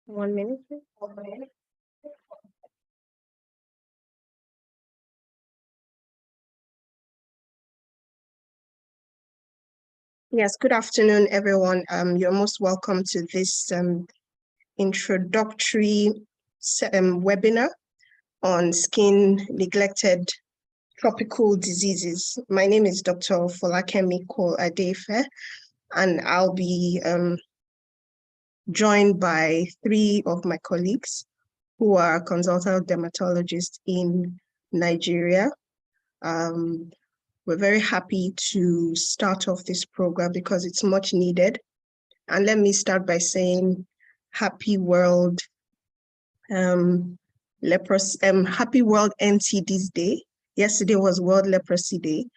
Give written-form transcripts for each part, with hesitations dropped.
1 minute. Yes, good afternoon, everyone. You're most welcome to this introductory webinar on skin neglected tropical diseases. My name is Dr. Folakemi Cole-Adeife, and I'll be joined by 3 of my colleagues who are consultant dermatologists in Nigeria. We're very happy to start off this program because it's much needed. And let me start by saying happy World Happy World NTDs Day. Yesterday was World Leprosy Day.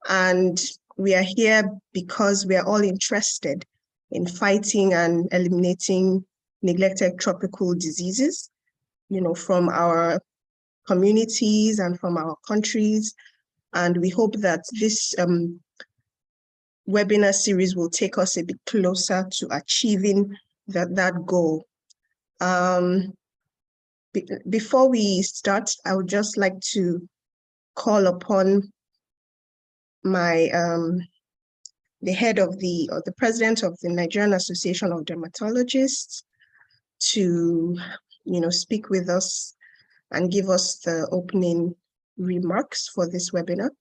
And we are here because we are all interested in fighting and eliminating neglected tropical diseases, from our communities and from our countries. And we hope that this webinar series will take us a bit closer to achieving that goal. Before we start, I would just like to call upon my the head of the president of the Nigerian Association of Dermatologists to speak with us and give us the opening remarks for this webinar.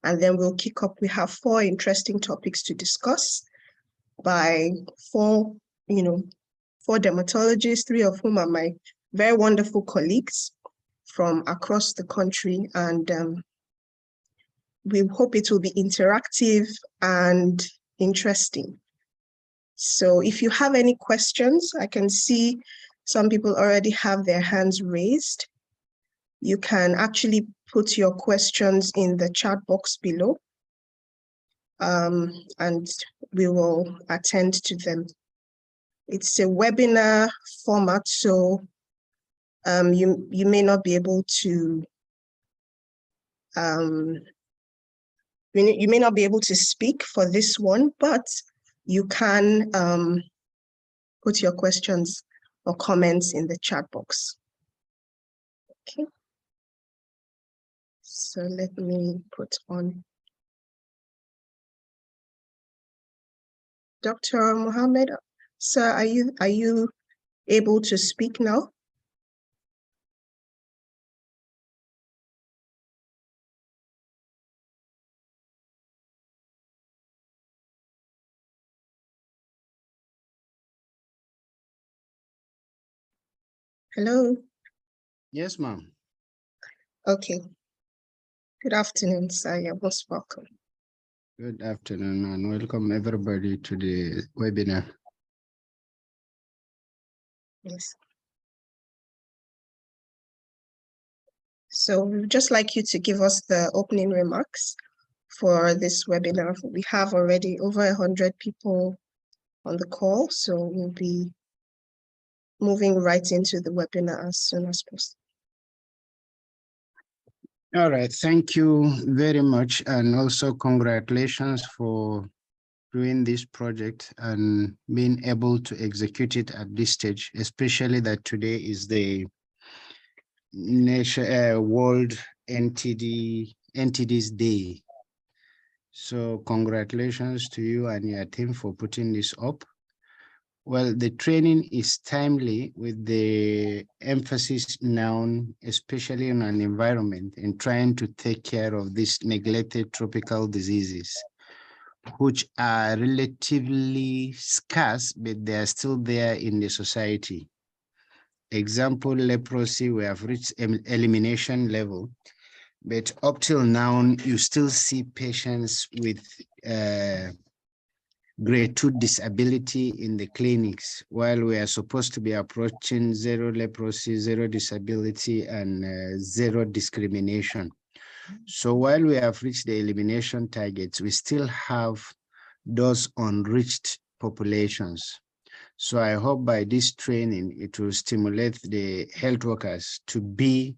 And then we'll kick up. We have 4 interesting topics to discuss by 4 dermatologists, 3 of whom are my very wonderful colleagues from across the country. And we hope it will be interactive and interesting. So if you have any questions, I can see some people already have their hands raised. You can actually put your questions in the chat box below, and we will attend to them. It's a webinar format, so you may not be able to you may not be able to speak for this one, but you can put your questions or comments in the chat box. Okay. So let me put on Dr. Mohammed. Sir, are you able to speak now? Hello? Yes, ma'am. Okay. Good afternoon, sir. You're most welcome. Good afternoon and welcome everybody to the webinar. Yes. So we'd just like you to give us the opening remarks for this webinar. We have already over 100 people on the call, so we'll be moving right into the webinar as soon as possible. All right, thank you very much, and also congratulations for doing this project and being able to execute it at this stage, especially that today is the World NTDs Day. So congratulations to you and your team for putting this up. Well, the training is timely with the emphasis now, especially on an environment and trying to take care of these neglected tropical diseases, which are relatively scarce, but they are still there in the society. Example, leprosy, we have reached elimination level, but up till now, you still see patients with grade 2 disability in the clinics, while we are supposed to be approaching 0 leprosy, 0 disability, and 0 discrimination. So while we have reached the elimination targets, we still have those unreached populations. So I hope by this training, it will stimulate the health workers to be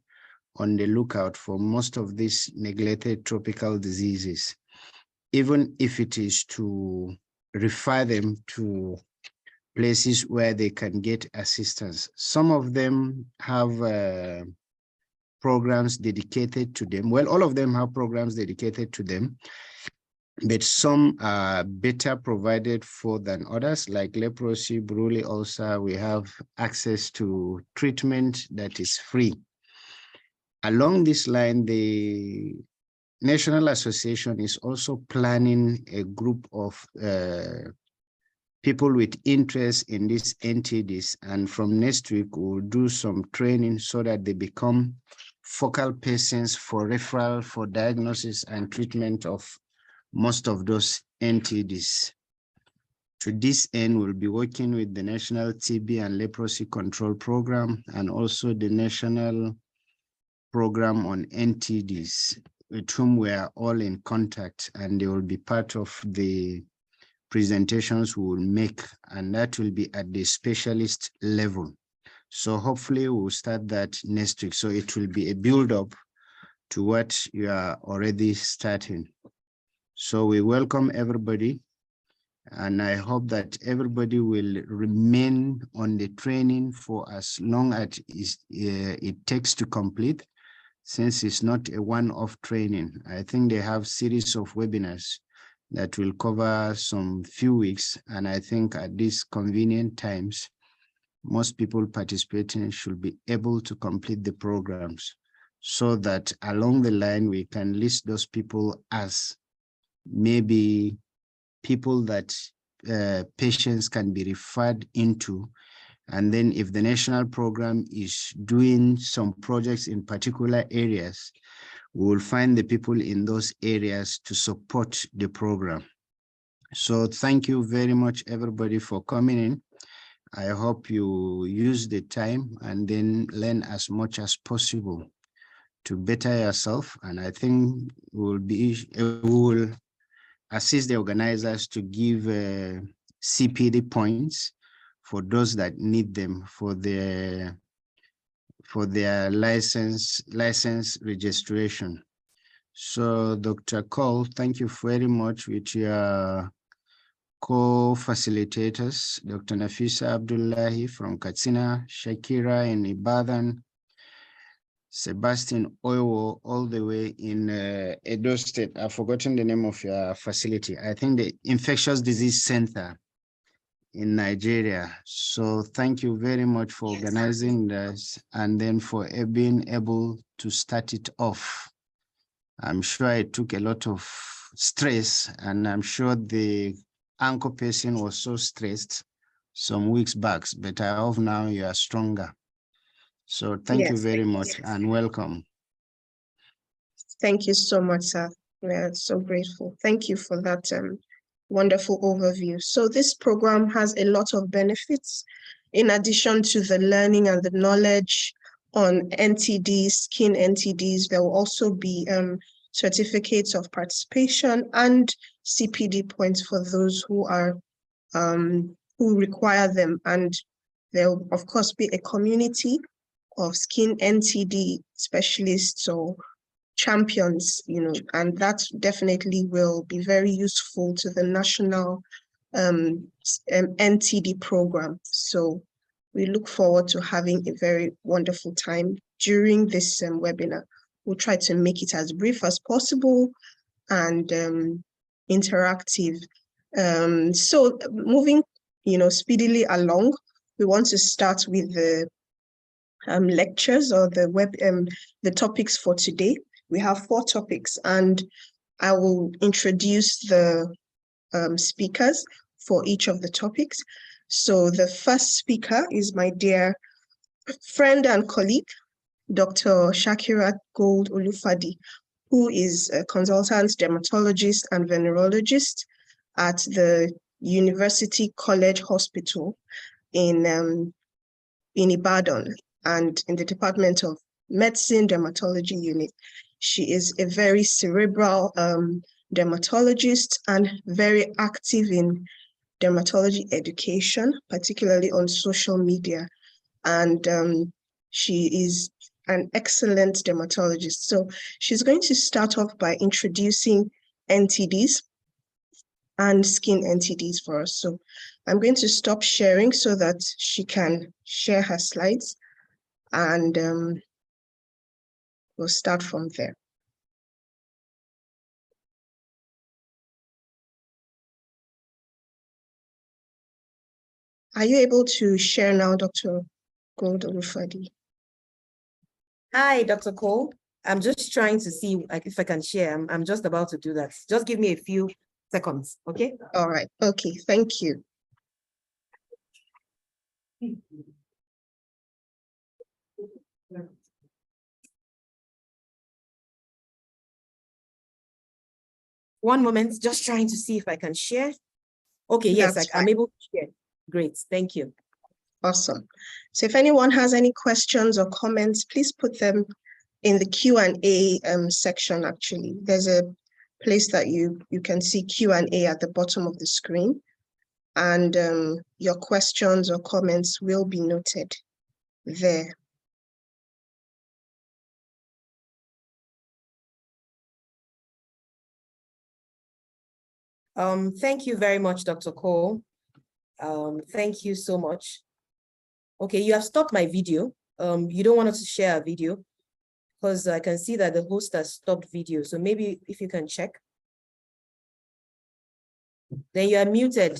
on the lookout for most of these neglected tropical diseases, even if it is to refer them to places where they can get assistance. Some of them have programs dedicated to them. Well, all of them have programs dedicated to them, but some are better provided for than others, like leprosy, Brule ulcer. We have access to treatment that is free. Along this line, the National Association is also planning a group of people with interest in these NTDs. And from next week, we'll do some training so that they become focal persons for referral, for diagnosis and treatment of most of those NTDs. To this end, we'll be working with the National TB and Leprosy Control Program and also the National Program on NTDs, with whom we are all in contact, and they will be part of the presentations we will make, and that will be at the specialist level. So hopefully we'll start that next week. So it will be a build-up to what you are already starting. So we welcome everybody, and I hope that everybody will remain on the training for as long as it takes to complete, since it's not a one-off training. I think they have series of webinars that will cover some few weeks, and I think at these convenient times, most people participating should be able to complete the programs, so that along the line we can list those people as maybe people that patients can be referred into. And then if the national program is doing some projects in particular areas, we will find the people in those areas to support the program. So thank you very much, everybody, for coming in. I hope you use the time and then learn as much as possible to better yourself. And I think we will assist the organizers to give CPD points for those that need them for their license registration. So Dr. Cole, thank you very much with your co-facilitators, Dr. Nafisa Abdullahi from Katsina, Shakira in Ibadan, Sebastian Oyo all the way in Edo State. I've forgotten the name of your facility. I think the Infectious Disease Center in Nigeria. So thank you very much for organizing this and then for being able to start it off. I'm sure it took a lot of stress, and I'm sure the anchor person was so stressed some weeks back, but I hope now you are stronger. So thank you very much and welcome. Thank you so much, sir. We are so grateful. Thank you for that wonderful overview. So this program has a lot of benefits. In addition to the learning and the knowledge on NTDs, skin NTDs, there will also be certificates of participation and CPD points for those who are who require them. And there will, of course, be a community of skin NTD specialists or champions, and that definitely will be very useful to the national NTD program. So we look forward to having a very wonderful time during this webinar. We'll try to make it as brief as possible and interactive. So moving, speedily along, we want to start with the lectures or the topics for today. We have 4 topics, and I will introduce the speakers for each of the topics. So the first speaker is my dear friend and colleague, Dr. Shakira Gold Olufadi, who is a consultant dermatologist and venerologist at the University College Hospital in Ibadan and in the Department of Medicine Dermatology Unit. She is a very cerebral dermatologist and very active in dermatology education, particularly on social media. And she is an excellent dermatologist. So she's going to start off by introducing NTDs and skin NTDs for us. So I'm going to stop sharing so that she can share her slides, and we'll start from there. Are you able to share now, Dr. Cole-Adeife? Hi, Dr. Cole. I'm just trying to see if I can share. I'm just about to do that. Just give me a few seconds, okay? All right. Okay. Thank you. One moment, just trying to see if I can share. Okay, yes, I'm able to share. Great, thank you. Awesome. So if anyone has any questions or comments, please put them in the Q&A section. Actually, there's a place that you can see Q&A at the bottom of the screen, and your questions or comments will be noted there. Thank you very much, Dr. Cole. Thank you so much. Okay, you have stopped my video. You don't want us to share a video because I can see that the host has stopped video. So maybe if you can check. Then you are muted.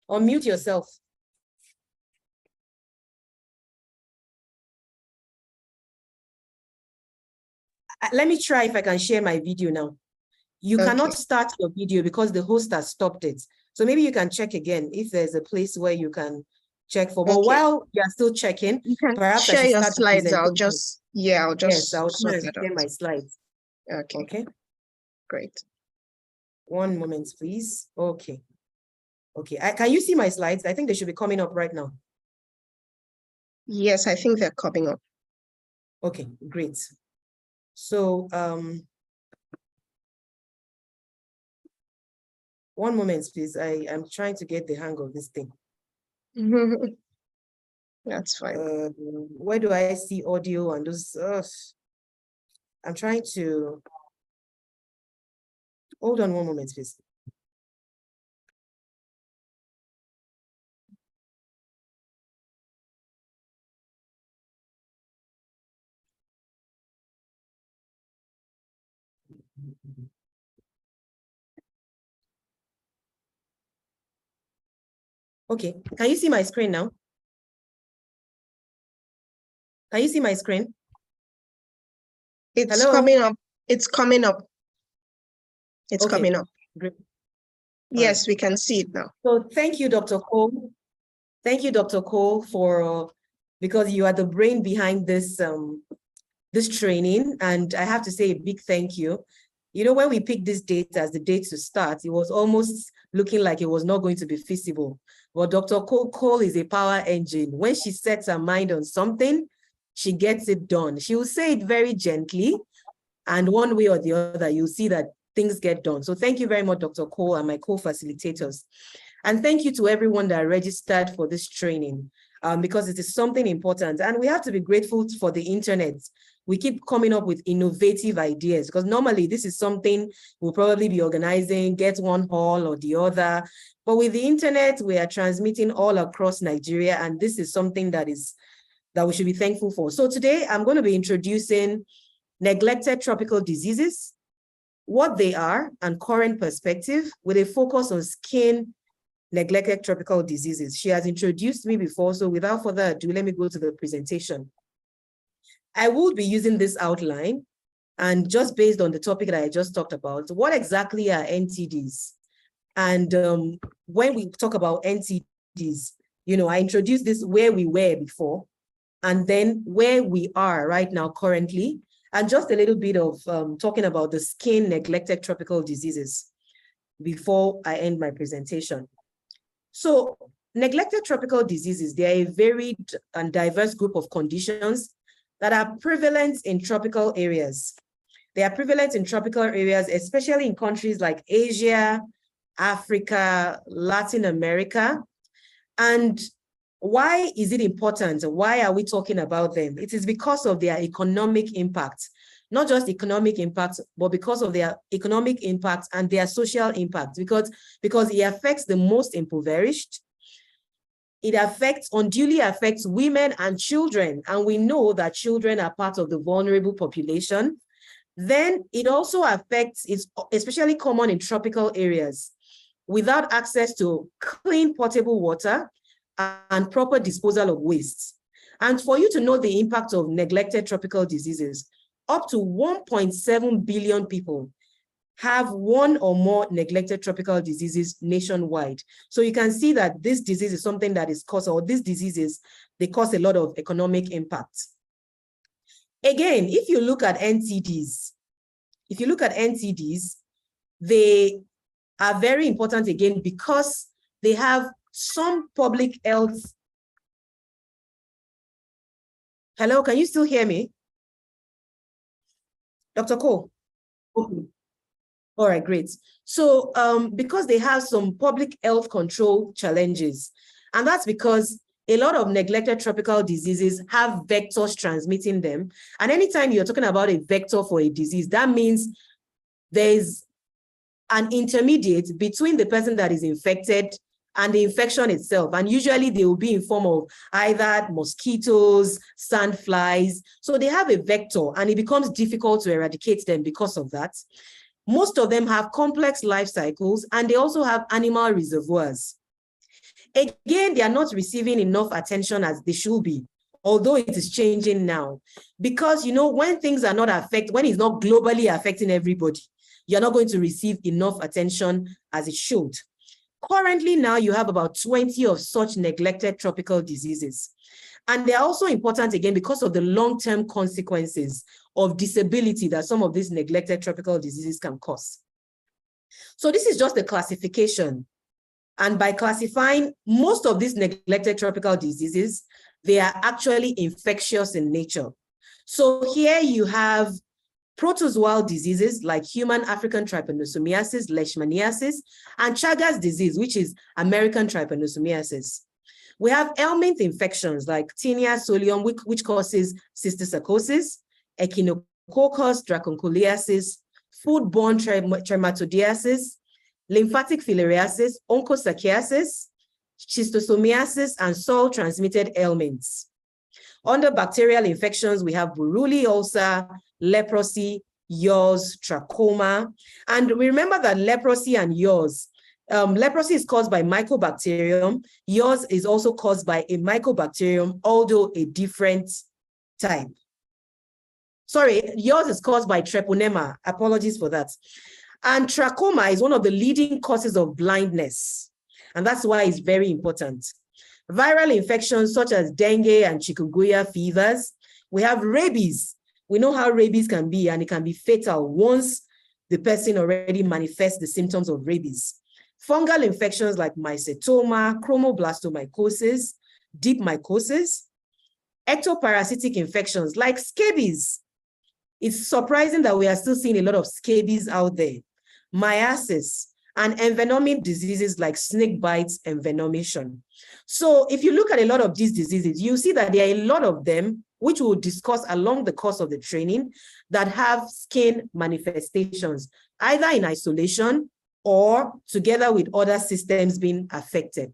Unmute yourself. Let me try if I can share my video now. You cannot start your video because the host has stopped it. So maybe you can check again if there's a place where you can check for. But while you're still checking, you can perhaps share I should your start slides. I'll just share my slides. Okay. Great. One moment, please. Okay. Can you see my slides? I think they should be coming up right now. Yes, I think they're coming up. Okay, great. So, one moment, please. I am trying to get the hang of this thing. That's fine. Where do I see audio and those? I'm trying to. Hold on one moment, please. Okay, can you see my screen now? Can you see my screen? It's coming up. It's coming up. It's coming up. Great. Yes, we can see it now. So thank you, Dr. Cole. Thank you, Dr. Cole, because you are the brain behind this this training, and I have to say a big thank you. You know, when we picked this date as the date to start, it was almost looking like it was not going to be feasible. But Dr. Cole is a power engine. When she sets her mind on something, she gets it done. She will say it very gently, and one way or the other, you'll see that things get done. So thank you very much, Dr. Cole, and my co-facilitators. And thank you to everyone that registered for this training, because it is something important. And we have to be grateful for the internet. We keep coming up with innovative ideas, because normally this is something we'll probably be organizing, get one hall or the other. But with the internet, we are transmitting all across Nigeria, and this is something that we should be thankful for. So today I'm going to be introducing neglected tropical diseases, what they are, and current perspective, with a focus on skin neglected tropical diseases. She has introduced me before, so without further ado, let me go to the presentation. I will be using this outline, and just based on the topic that I just talked about, what exactly are NTDs? And when we talk about NTDs, you know, I introduced this where we were before, and then where we are right now currently, and just a little bit of talking about the skin neglected tropical diseases before I end my presentation. So neglected tropical diseases, they are a varied and diverse group of conditions that are prevalent in tropical areas. They are prevalent in tropical areas, especially in countries like Asia, Africa, Latin America. And why is it important? Why are we talking about them? It is because of their economic impact, not just economic impact, but because of their economic impact and their social impact, because it affects the most impoverished, it unduly affects women and children, and we know that children are part of the vulnerable population. Then it also affects, it's especially common in tropical areas, without access to clean potable water and proper disposal of waste. And for you to know the impact of neglected tropical diseases, up to 1.7 billion people have one or more neglected tropical diseases nationwide. So you can see that this disease is something that is caused, or these diseases, they cause a lot of economic impact. Again, if you look at NTDs, they are very important again because they have some public health. Hello, can you still hear me? Dr. Cole? Okay. All right, great. So because they have some public health control challenges, and that's because a lot of neglected tropical diseases have vectors transmitting them. And anytime you're talking about a vector for a disease, that means there's an intermediate between the person that is infected and the infection itself. And usually they will be in form of either mosquitoes, sandflies. So they have a vector and it becomes difficult to eradicate them because of that. Most of them have complex life cycles and they also have animal reservoirs. Again, they are not receiving enough attention as they should be, although it is changing now. Because, you know, when things are not affected, when it's not globally affecting everybody, you're not going to receive enough attention as it should. Currently now you have about 20 of such neglected tropical diseases. And they're also important again because of the long-term consequences of disability that some of these neglected tropical diseases can cause. So this is just a classification. And by classifying most of these neglected tropical diseases, they are actually infectious in nature. So here you have protozoal diseases like human African trypanosomiasis, leishmaniasis, and Chagas disease, which is American trypanosomiasis. We have helminth infections like Tinea solium, which causes cysticercosis, Echinococcus dracunculiasis, foodborne trematodiasis, lymphatic filariasis, onchocerciasis, schistosomiasis, and soil-transmitted ailments. Under bacterial infections, we have Buruli ulcer, leprosy, yaws, trachoma. And we remember that leprosy and yaws, leprosy is caused by Mycobacterium. Yaws is also caused by a Mycobacterium, although a different type. Sorry, yaws is caused by Treponema. Apologies for that. And trachoma is one of the leading causes of blindness. And that's why it's very important. Viral infections such as dengue and chikungunya fevers. We have rabies. We know how rabies can be, and it can be fatal once the person already manifests the symptoms of rabies. Fungal infections like mycetoma, chromoblastomycosis, deep mycosis. Ectoparasitic infections like scabies. It's surprising that we are still seeing a lot of scabies out there. Myiasis and envenoming diseases like snake bites and venomation. So if you look at a lot of these diseases, you see that there are a lot of them, which we'll discuss along the course of the training, that have skin manifestations, either in isolation or together with other systems being affected.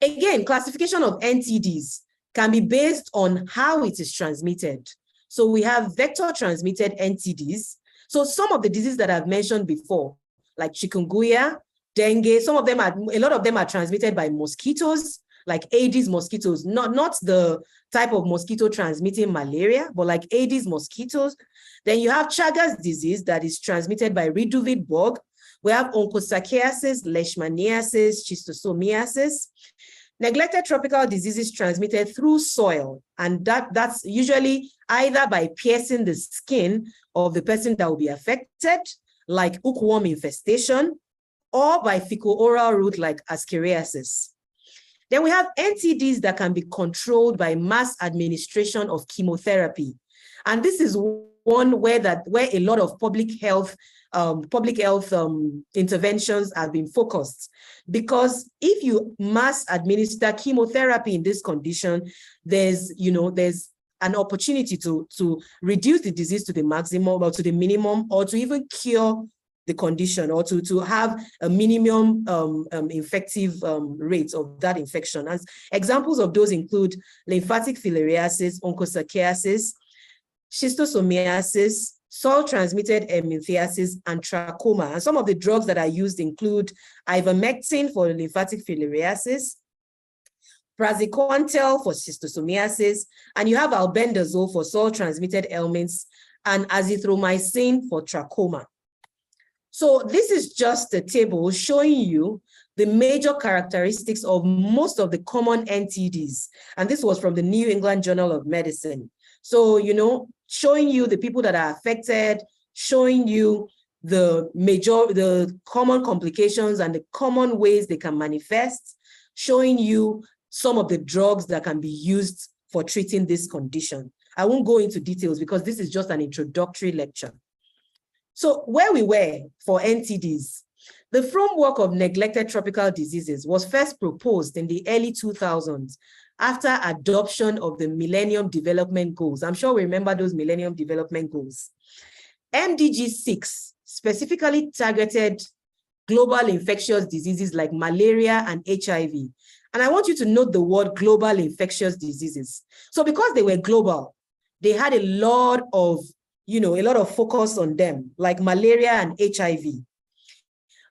Again, classification of NTDs can be based on how it is transmitted. So we have vector-transmitted NTDs. So some of the diseases that I've mentioned before, like chikungunya, dengue, a lot of them are transmitted by mosquitoes, like Aedes mosquitoes, not the type of mosquito transmitting malaria, but like Aedes mosquitoes. Then you have Chagas disease that is transmitted by reduvid bug. We have onchocerciasis, leishmaniasis, schistosomiasis. Neglected tropical diseases transmitted through soil, and that's usually either by piercing the skin of the person that will be affected, like hookworm infestation, or by fecal-oral route like ascariasis. Then we have NTDs that can be controlled by mass administration of chemotherapy. And this is one where a lot of public health interventions have been focused. Because if you mass administer chemotherapy in this condition, there's an opportunity to reduce the disease to the maximum or to the minimum, or to even cure the condition, or to have a minimum infective rate of that infection. As examples of those include lymphatic filariasis, onchocerciasis, schistosomiasis, soil-transmitted ehrlichiasis, and trachoma. And some of the drugs that are used include ivermectin for lymphatic filariasis, praziquantel for schistosomiasis, and you have albendazole for soil-transmitted ailments, and azithromycin for trachoma. So this is just a table showing you the major characteristics of most of the common NTDs. And this was from the New England Journal of Medicine. So, you know, showing you the people that are affected, showing you the common complications and the common ways they can manifest, showing you some of the drugs that can be used for treating this condition. I won't go into details because this is just an introductory lecture. So where we were for NTDs, the framework of neglected tropical diseases was first proposed in the early 2000s after adoption of the Millennium Development Goals. I'm sure we remember those Millennium Development Goals. MDG 6 specifically targeted global infectious diseases like malaria and HIV. And I want you to note the word global infectious diseases. So because they were global, they had a lot of focus on them, like malaria and HIV.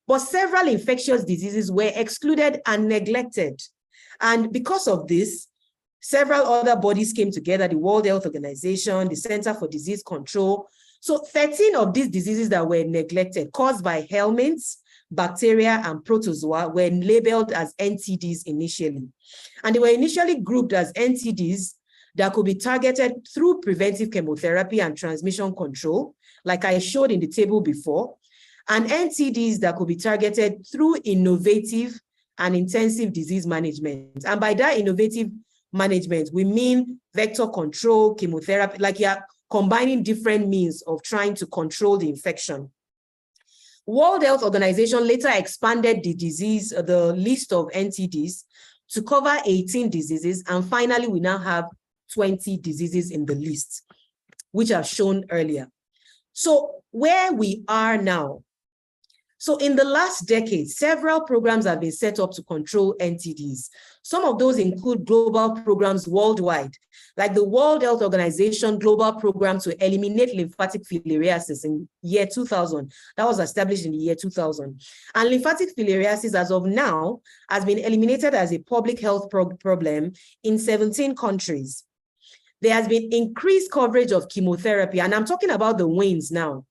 But several infectious diseases were excluded and neglected. And because of this, several other bodies came together, the World Health Organization, the Center for Disease Control. So 13 of these diseases that were neglected, caused by helminths, bacteria, and protozoa, were labeled as NTDs initially. And they were initially grouped as NTDs that could be targeted through preventive chemotherapy and transmission control, like I showed in the table before, and NTDs that could be targeted through innovative and intensive disease management. And by that innovative management, we mean vector control, chemotherapy, like you're combining different means of trying to control the infection. World Health Organization later expanded the list of NTDs to cover 18 diseases. And finally, we now have 20 diseases in the list, which I've shown earlier. So where we are now. So in the last decade, several programs have been set up to control NTDs. Some of those include global programs worldwide, like the World Health Organization Global Program to Eliminate Lymphatic Filariasis in year 2000. That was established in the year 2000. And lymphatic filariasis, as of now, has been eliminated as a public health problem in 17 countries. There has been increased coverage of chemotherapy, and I'm talking about the WINS now.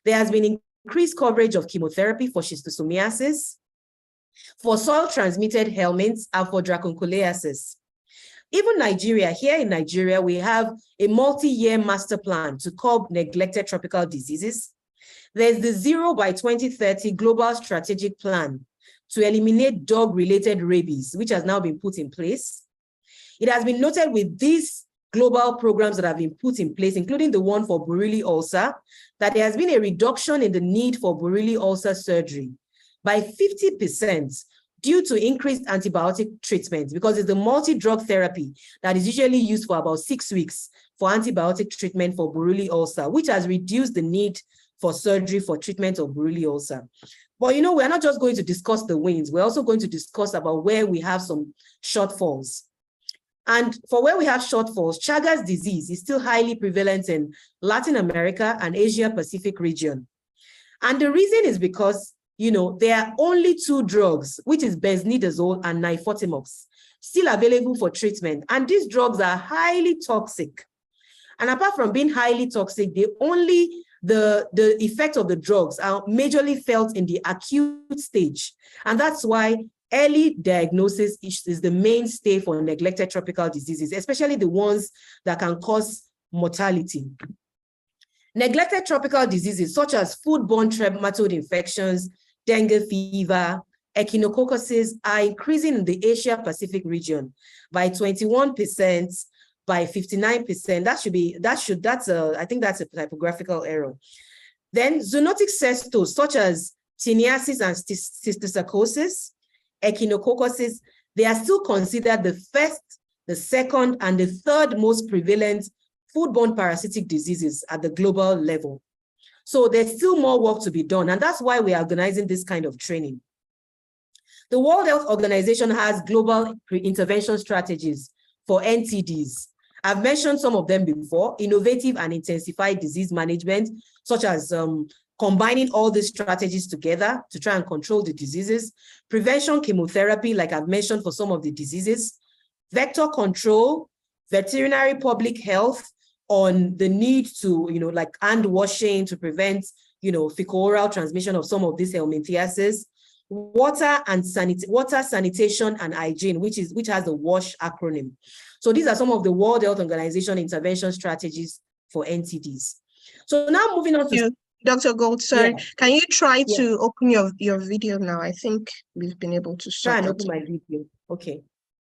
There has been increased coverage of chemotherapy for schistosomiasis, for soil-transmitted helminths, and for dracunculiasis. Even Nigeria, here in Nigeria, we have a multi-year master plan to curb neglected tropical diseases. There's the 0 by 2030 Global Strategic Plan to eliminate dog-related rabies, which has now been put in place. It has been noted with these global programs that have been put in place, including the one for Buruli ulcer, that there has been a reduction in the need for Buruli ulcer surgery by 50% due to increased antibiotic treatment, because it's the multi-drug therapy that is usually used for about 6 weeks for antibiotic treatment for Buruli ulcer, which has reduced the need for surgery for treatment of Buruli ulcer. But you know, we're not just going to discuss the wins, we're also going to discuss about where we have some shortfalls. And for where we have shortfalls, Chagas disease is still highly prevalent in Latin America and Asia Pacific region. And the reason is because, you know, there are only 2 drugs, which is benznidazole and nifurtimox, still available for treatment. And these drugs are highly toxic. And apart from being highly toxic, the effect of the drugs are majorly felt in the acute stage. And that's why early diagnosis is the mainstay for neglected tropical diseases, especially the ones that can cause mortality. Neglected tropical diseases such as foodborne trematode infections, dengue fever, echinococcuses are increasing in the Asia Pacific region by 21%, by 59%. I think that's a typographical error. Then zoonotic cestos such as tiniasis and cysticercosis, echinococcuses, they are still considered the first, the second, and the third most prevalent foodborne parasitic diseases at the global level. So there's still more work to be done. And that's why we're organizing this kind of training. The World Health Organization has global intervention strategies for NTDs. I've mentioned some of them before: innovative and intensified disease management, such as combining all these strategies together to try and control the diseases; prevention chemotherapy, like I've mentioned for some of the diseases; vector control; veterinary public health on the need to, like hand washing to prevent, fecal-oral transmission of some of these helminthiasis; water sanitation and hygiene, which has the WASH acronym. So these are some of the World Health Organization intervention strategies for NTDs. So now moving on to Dr. Gold, sorry, yeah. Can you try to open your video now? I think we've been able to try and sort open my video. Okay.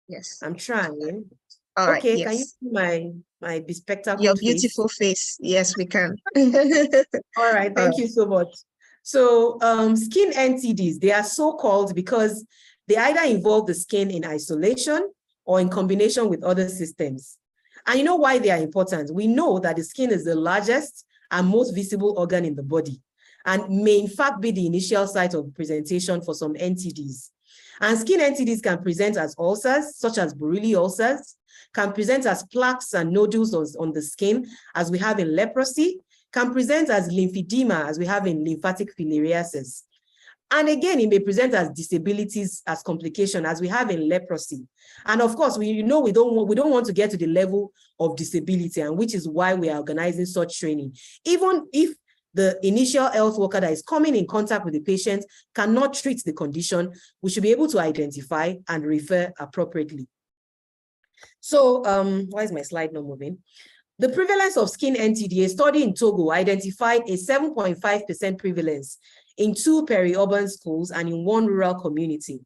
Yes. I'm trying. All right. Okay, Yes. can you see my bespectacled Your face? beautiful face. Yes, we can. All right, thank you so much. So skin NTDs, they are so called because they either involve the skin in isolation or in combination with other systems. And you know why they are important? We know that the skin is the largest and most visible organ in the body, and may in fact be the initial site of presentation for some NTDs. And skin NTDs can present as ulcers, such as Buruli ulcers, can present as plaques and nodules on the skin, as we have in leprosy, can present as lymphedema, as we have in lymphatic filariasis. And again, it may present as disabilities, as complication, as we have in leprosy. And of course, we don't want to get to the level of disability, and which is why we are organizing such training. Even if the initial health worker that is coming in contact with the patient cannot treat the condition, we should be able to identify and refer appropriately. So why is my slide not moving? The prevalence of skin NTD, a study in Togo identified a 7.5% prevalence in 2 peri-urban schools and in 1 rural community.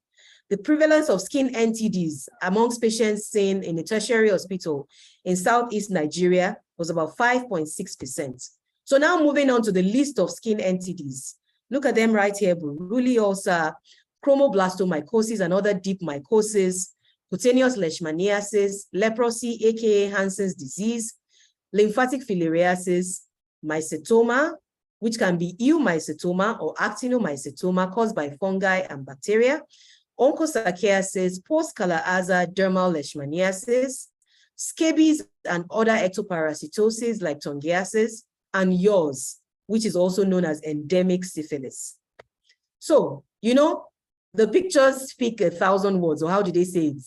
The prevalence of skin NTDs amongst patients seen in a tertiary hospital in Southeast Nigeria was about 5.6%. So now moving on to the list of skin NTDs. Look at them right here: Buruli ulcer, chromoblastomycosis and other deep mycosis, cutaneous leishmaniasis, leprosy, aka Hansen's disease, lymphatic filariasis, mycetoma, which can be eumycetoma or actinomycetoma caused by fungi and bacteria, onchocerciasis, post-Cala-Aza dermal leishmaniasis, scabies and other ectoparasitosis like tongiasis, and yaws, which is also known as endemic syphilis. So, the pictures speak 1,000 words, or how do they say it?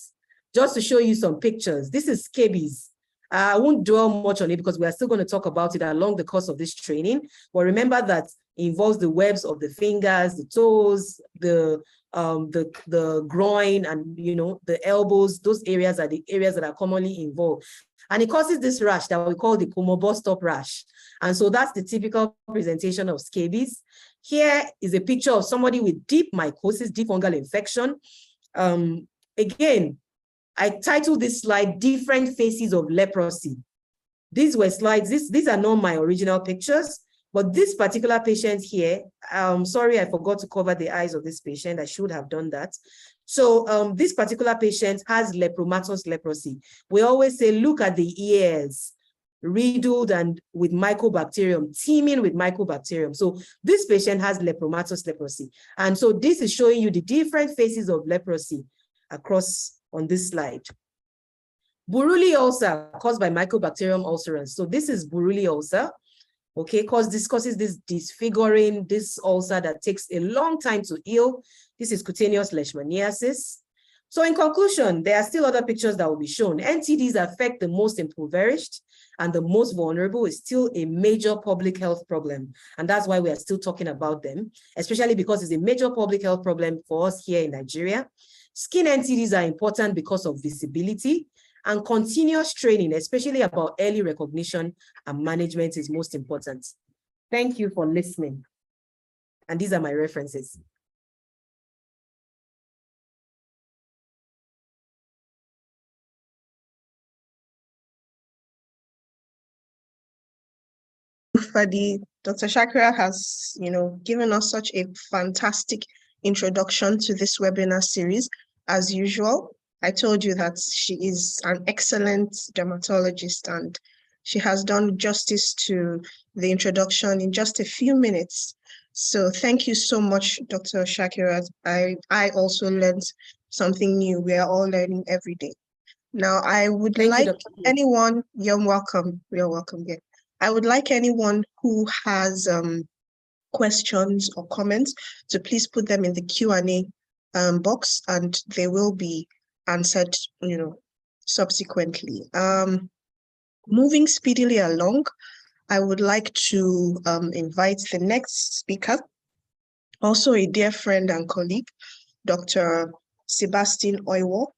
Just to show you some pictures. This is scabies. I won't dwell much on it because we are still going to talk about it along the course of this training. But remember that it involves the webs of the fingers, the toes, the groin, and the elbows. Those areas are the areas that are commonly involved. And it causes this rash that we call the bus stop rash. And so that's the typical presentation of scabies. Here is a picture of somebody with deep mycosis, deep fungal infection. Again, I titled this slide "Different Faces of Leprosy." These were slides, these are not my original pictures, but this particular patient here, sorry, I forgot to cover the eyes of this patient. I should have done that. So this particular patient has lepromatous leprosy. We always say, look at the ears, riddled and with mycobacterium, teeming with mycobacterium. So this patient has lepromatous leprosy. And so this is showing you the different phases of leprosy across on this slide. Buruli ulcer caused by Mycobacterium ulcerans. So this is Buruli ulcer, okay, because this causes this disfiguring, this ulcer that takes a long time to heal. This is cutaneous leishmaniasis. So in conclusion, there are still other pictures that will be shown. NTDs affect the most impoverished and the most vulnerable. Is still a major public health problem. And that's why we are still talking about them, especially because it's a major public health problem for us here in Nigeria. Skin NTDs are important because of visibility, and continuous training, especially about early recognition and management, is most important. Thank you for listening. And these are my references. Fadi, Dr. Shakira has, given us such a fantastic introduction to this webinar series. As usual, I told you that she is an excellent dermatologist, and She has done justice to the introduction in just a few minutes. So thank you so much, Dr. Shakira. I also learned something new. We are all learning every day. Now, I would Thank you, like Dr. anyone, you're welcome. You're welcome here. I would like anyone who has questions or comments to please put them in the Q&A box, and they will be answered, subsequently. Moving speedily along, I would like to invite the next speaker, also a dear friend and colleague, Dr. Sebastian Oiwo,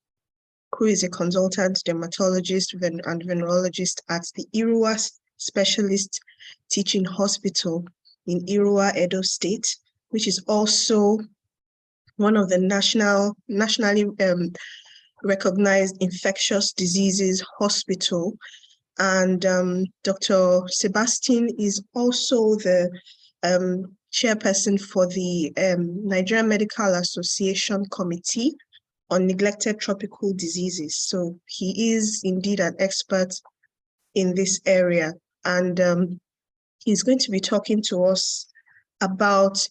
who is a consultant dermatologist and venerologist at the Irua Specialist Teaching Hospital in Irua, Edo State, which is also one of the nationally recognized infectious diseases hospital. And Dr. Sebastian is also the chairperson for the Nigerian Medical Association Committee on Neglected Tropical Diseases. So he is indeed an expert in this area. And he's going to be talking to us about,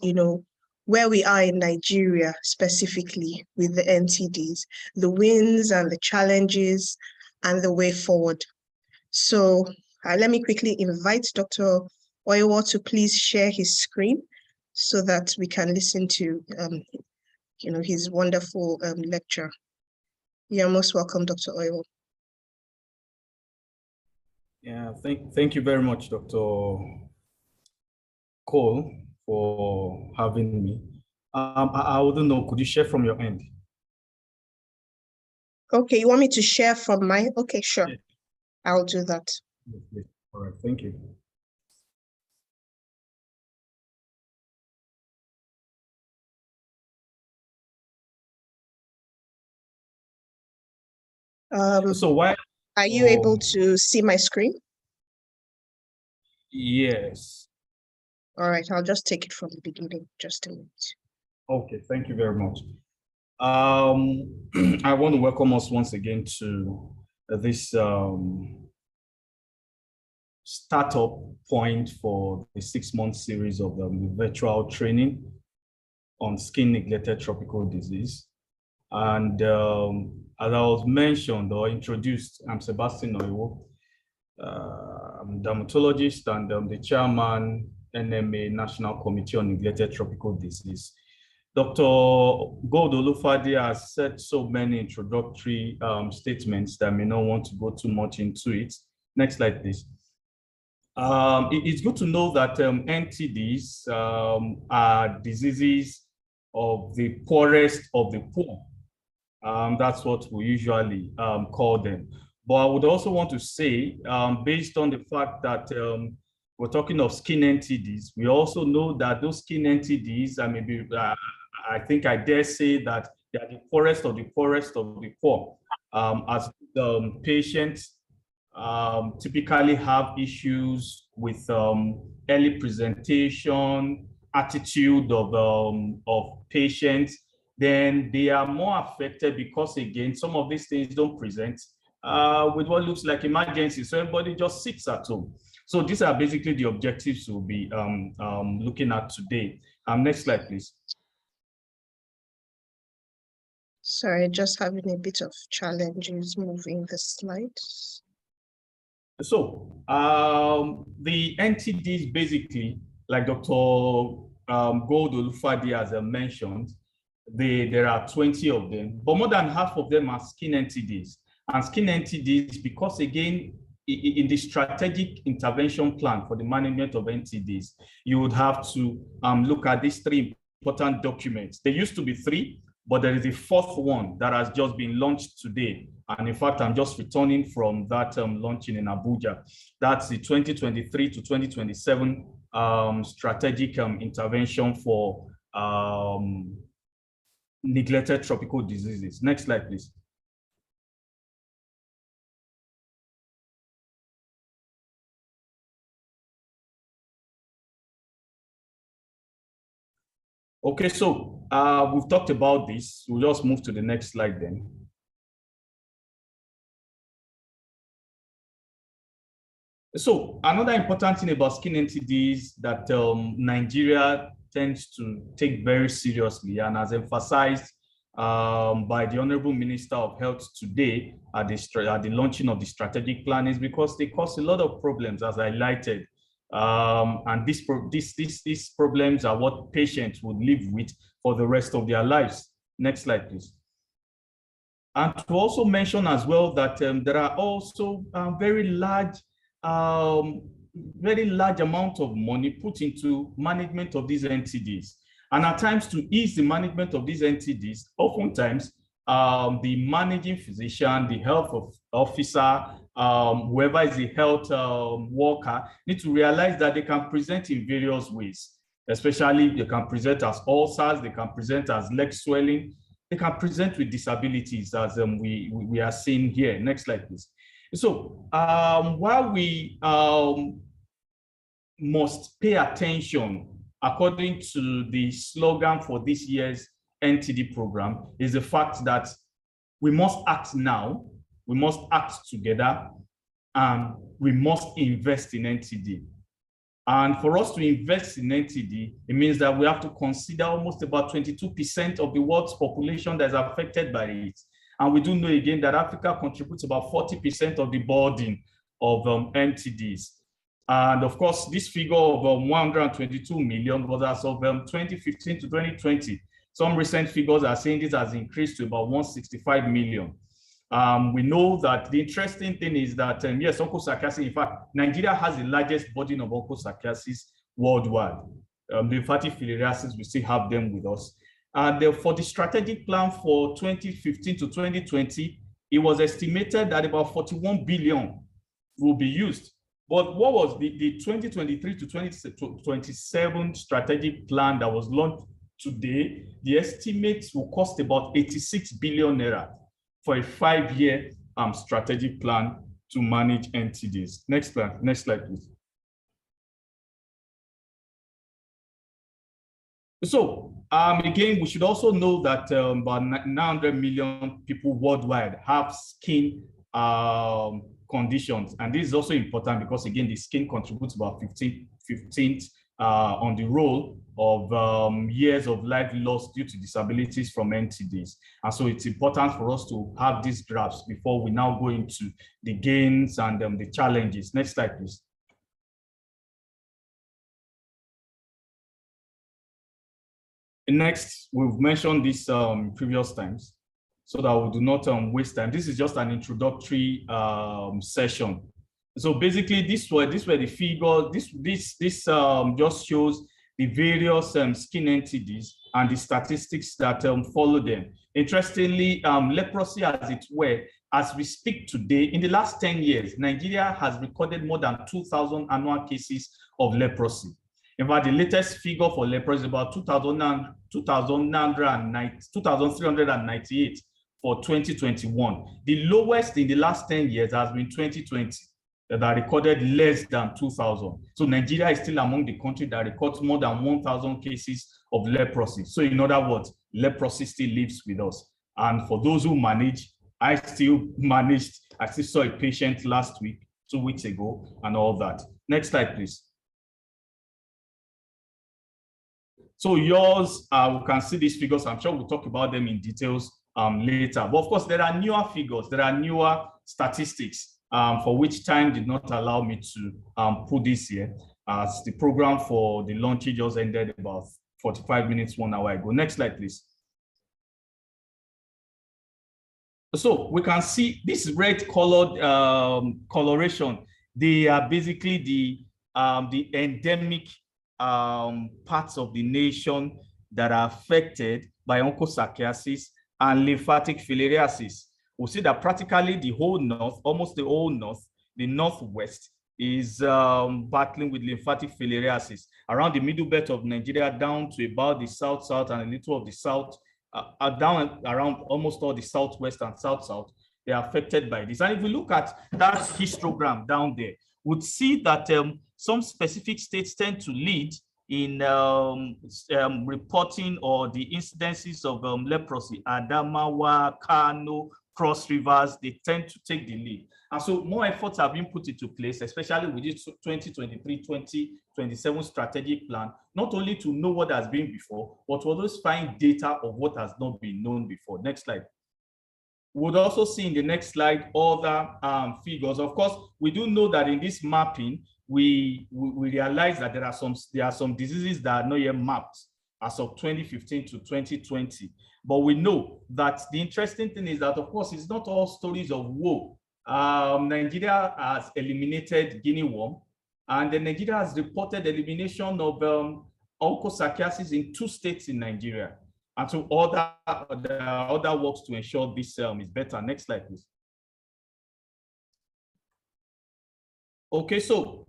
where we are in Nigeria specifically with the NTDs, the wins and the challenges and the way forward. So let me quickly invite Dr. Oiwo to please share his screen so that we can listen to his wonderful lecture. You're most welcome, Dr. Oiwo. Yeah, thank you very much, Dr. Cole, for having me. I wouldn't know, could you share from your end? Okay, you want me to share from mine? Okay, sure. Yeah. I'll do that. Yes. All right, thank you. So why are you able to see my screen? Yes. All right, I'll just take it from the beginning, just a minute. Okay, thank you very much. I want to welcome us once again to this startup point for the 6-month series of the virtual training on skin neglected tropical disease. And as I was mentioned or introduced, I'm Sebastian Oiwo. I'm a dermatologist and I'm the chairman, NMA, National Committee on Neglected Tropical Disease. Dr. Gold-Olufade has said so many introductory statements that I may not want to go too much into it. Next slide, please. It's good to know that NTDs are diseases of the poorest of the poor. That's what we usually call them. But I would also want to say, based on the fact that we're talking of skin NTDs, we also know that those skin NTDs, I think I dare say that they are the poorest of the poorest of the poor, as the patients typically have issues with early presentation, attitude of patients. Then they are more affected because, again, some of these things don't present with what looks like emergency. So everybody just sits at home. So these are basically the objectives we'll be looking at today. Next slide, please. Sorry, just having a bit of challenges moving the slides. So the NTDs basically, like Dr. Gold-Olufade has mentioned, there are 20 of them, but more than half of them are skin NTDs. And skin NTDs, because again, in the strategic intervention plan for the management of NTDs, you would have to look at these 3 important documents. There used to be 3, but there is a 4th one that has just been launched today. And in fact, I'm just returning from that launching in Abuja. That's the 2023 to 2027 strategic intervention for neglected tropical diseases. Next slide, please. Okay, so we've talked about this. We'll just move to the next slide then. So another important thing about skin NTDs that Nigeria tends to take very seriously, and as emphasized by the Honorable Minister of Health today at the launching of the strategic plan, is because they cause a lot of problems, as I highlighted. And these problems are what patients would live with for the rest of their lives. Next slide, please. And to also mention as well that there are also very large amount of money put into management of these NTDs. And at times, to ease the management of these NTDs, oftentimes the managing physician, the health officer, whoever is the health worker, need to realize that they can present in various ways. Especially, they can present as ulcers, they can present as leg swelling, they can present with disabilities, as we are seeing here. Next slide, please. So while we must pay attention, according to the slogan for this year's NTD program, is the fact that we must act now, we must act together, and we must invest in NTD. And for us to invest in NTD, it means that we have to consider almost about 22% of the world's population that is affected by it. And we do know again that Africa contributes about 40% of the burden of NTDs. And of course, this figure of 122 million was as of 2015 to 2020. Some recent figures are saying this has increased to about 165 million. We know that the interesting thing is that, yes, onchocerciasis, in fact, Nigeria has the largest burden of onchocerciasis worldwide. Lymphatic filariasis, we still have them with us. And for the strategic plan for 2015 to 2020, it was estimated that about 41 billion will be used. But what was the 2023 to 2027 strategic plan that was launched today? The estimates will cost about 86 billion naira for a 5-year strategic plan to manage NTDs. Next slide, please. So again, we should also know that about 900 million people worldwide have skin conditions. And this is also important because, again, the skin contributes about 15th on the roll of years of life lost due to disabilities from NTDs. And so it's important for us to have these graphs before we now go into the gains and the challenges. Next slide, please. Next, we've mentioned this previous times so that we do not waste time. This is just an introductory session. So basically, this were the figures. This just shows the various skin NTDs and the statistics that follow them. Interestingly, leprosy, as it were, as we speak today, in the last 10 years, Nigeria has recorded more than 2,000 annual cases of leprosy. In fact, the latest figure for leprosy is about 2,398 for 2021. The lowest in the last 10 years has been 2020. That are recorded less than 2,000. So Nigeria is still among the countries that records more than 1,000 cases of leprosy. So in other words, leprosy still lives with us. And for those who manage, I still saw a patient last week, 2 weeks ago, and all that. Next slide, please. So yours, we can see these figures. I'm sure we'll talk about them in details later. But of course, there are newer figures, there are newer statistics. For which time did not allow me to put this here, as the program for the launch just ended about 45 minutes, 1 hour ago. Next slide, please. So we can see this red colored coloration. They are basically the endemic parts of the nation that are affected by onchocerciasis and lymphatic filariasis. We'll see that practically the whole north, almost the whole north, the northwest is battling with lymphatic filariasis. Around the middle belt of Nigeria down to about the south-south and a little of the south, down around almost all the southwest and south-south, they are affected by this. And if we look at that histogram down there, we'd see that some specific states tend to lead in reporting or the incidences of leprosy. Adamawa, Kano, cross rivers, they tend to take the lead. And so more efforts have been put into place, especially with this 2023-2027 strategic plan, not only to know what has been before, but to always find data of what has not been known before. Next slide. We'll also see in the next slide other figures. Of course, we do know that in this mapping, we realize that there are some diseases that are not yet mapped as of 2015 to 2020. But we know that the interesting thing is that, of course, it's not all stories of woe. Nigeria has eliminated guinea worm, and then Nigeria has reported elimination of onchocerciasis in 2 states in Nigeria. And so other works to ensure this is better. Next slide, please. Okay, so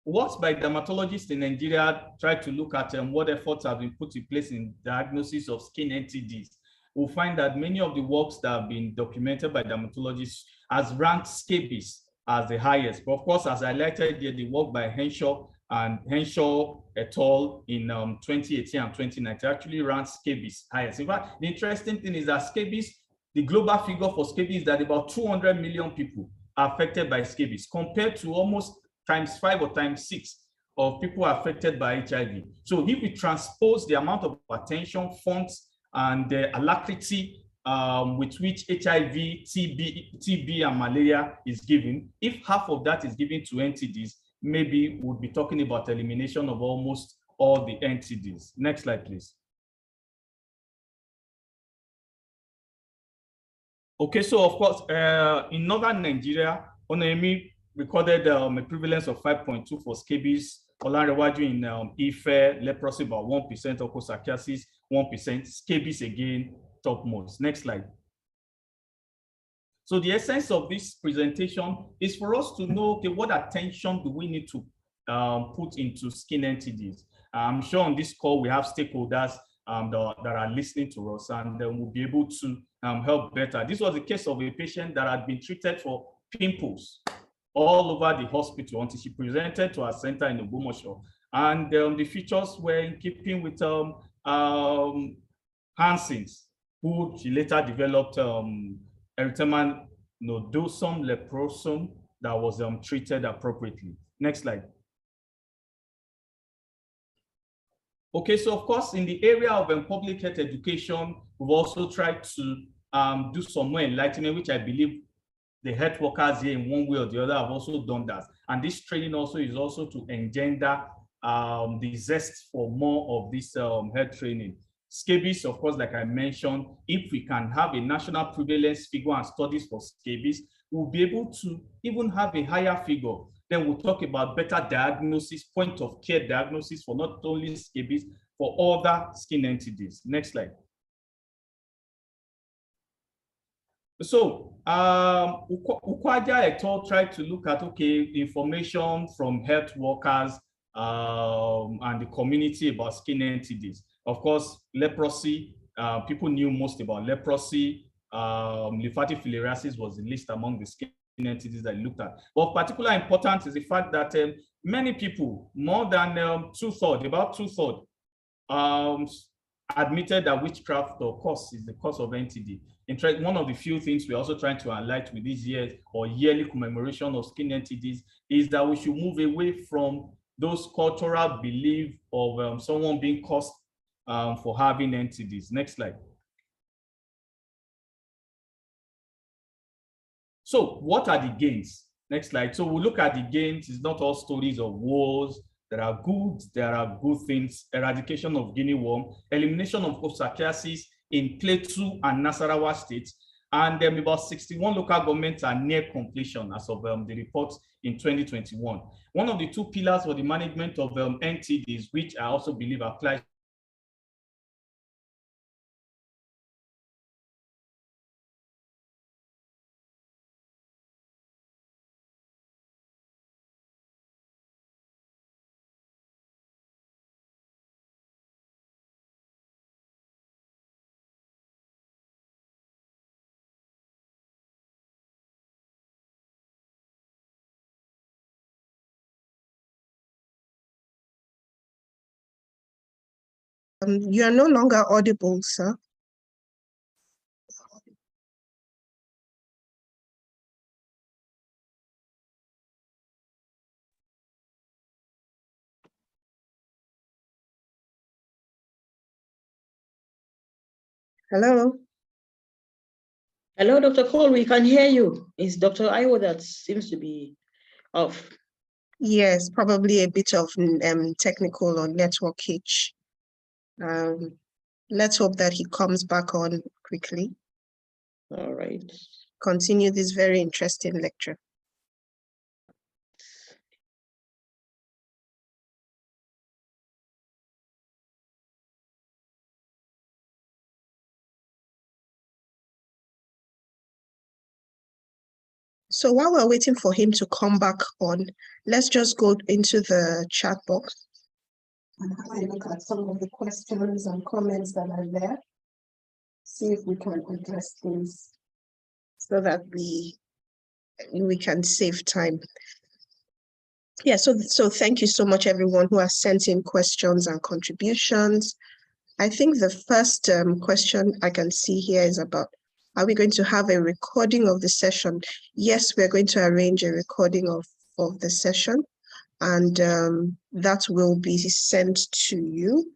works by dermatologists in Nigeria try to look at what efforts have been put in place in diagnosis of skin NTDs. We'll find that many of the works that have been documented by dermatologists has ranked scabies as the highest. But of course, as I highlighted here, the work by Henshaw et al. In 2018 and 2019 actually ranked scabies highest. In fact, the interesting thing is that scabies, the global figure for scabies is that about 200 million people are affected by scabies, compared to almost ×5 or ×6 of people affected by HIV. So if we transpose the amount of attention, funds, and the alacrity with which HIV, TB, and malaria is given, if half of that is given to NTDs, maybe we'll be talking about elimination of almost all the NTDs. Next slide, please. Okay, so of course, in northern Nigeria, Onemi recorded a prevalence of 5.2 for scabies, Olanrewaju in Ife, leprosy about 1%, onchocerciasis 1%, scabies again topmost. Next slide. So the essence of this presentation is for us to know, okay, what attention do we need to put into skin NTDs? I'm sure on this call we have stakeholders that are listening to us, and we'll be able to help better. This was the case of a patient that had been treated for pimples all over the hospital until she presented to our center in Ogbomoso. And the features were in keeping with Hansen's, who she later developed erythema nodosum leprosum that was treated appropriately. Next slide. Okay, so of course, in the area of public health education, we've also tried to do some more enlightenment, which I believe the health workers here in one way or the other have also done that. And this training also is also to engender the zest for more of this health training. Scabies, of course, like I mentioned, if we can have a national prevalence figure and studies for scabies, we'll be able to even have a higher figure. Then we'll talk about better diagnosis, point of care diagnosis for not only scabies, for other skin NTDs. Next slide. So Ukwaja et al. Tried to look at, okay, information from health workers and the community about skin NTDs. Of course, leprosy, people knew most about leprosy. Lymphatic filariasis was the least among the skin NTDs that I looked at. But of particular importance is the fact that many people, more than two-thirds, about two-thirds, admitted that witchcraft or curse is the cause of NTD. In fact, one of the few things we're also trying to highlight with this year or yearly commemoration of skin NTDs is that we should move away from those cultural beliefs of someone being cursed for having NTDs. Next slide. So what are the gains? Next slide. So we'll look at the gains. It's not all stories of wars. There are good things. Eradication of guinea worm, elimination of onchocerciasis in Plateau and Nasarawa states, and about 61 local governments are near completion as of the report in 2021. One of the 2 pillars for the management of NTDs, which I also believe applies You are no longer audible, sir. Hello? Hello, Dr. Cole, we can hear you. It's Dr. Iwo that seems to be off. Yes, probably a bit of technical or network hitch. Let's hope that he comes back on quickly. All right. Continue this very interesting lecture. So while we're waiting for him to come back on, let's just go into the chat box and have a look at some of the questions and comments that are there. See if we can address things so that we can save time. Yeah, so thank you so much, everyone who has sent in questions and contributions. I think the first question I can see here is about, are we going to have a recording of the session? Yes, we're going to arrange a recording of the session, and that will be sent to you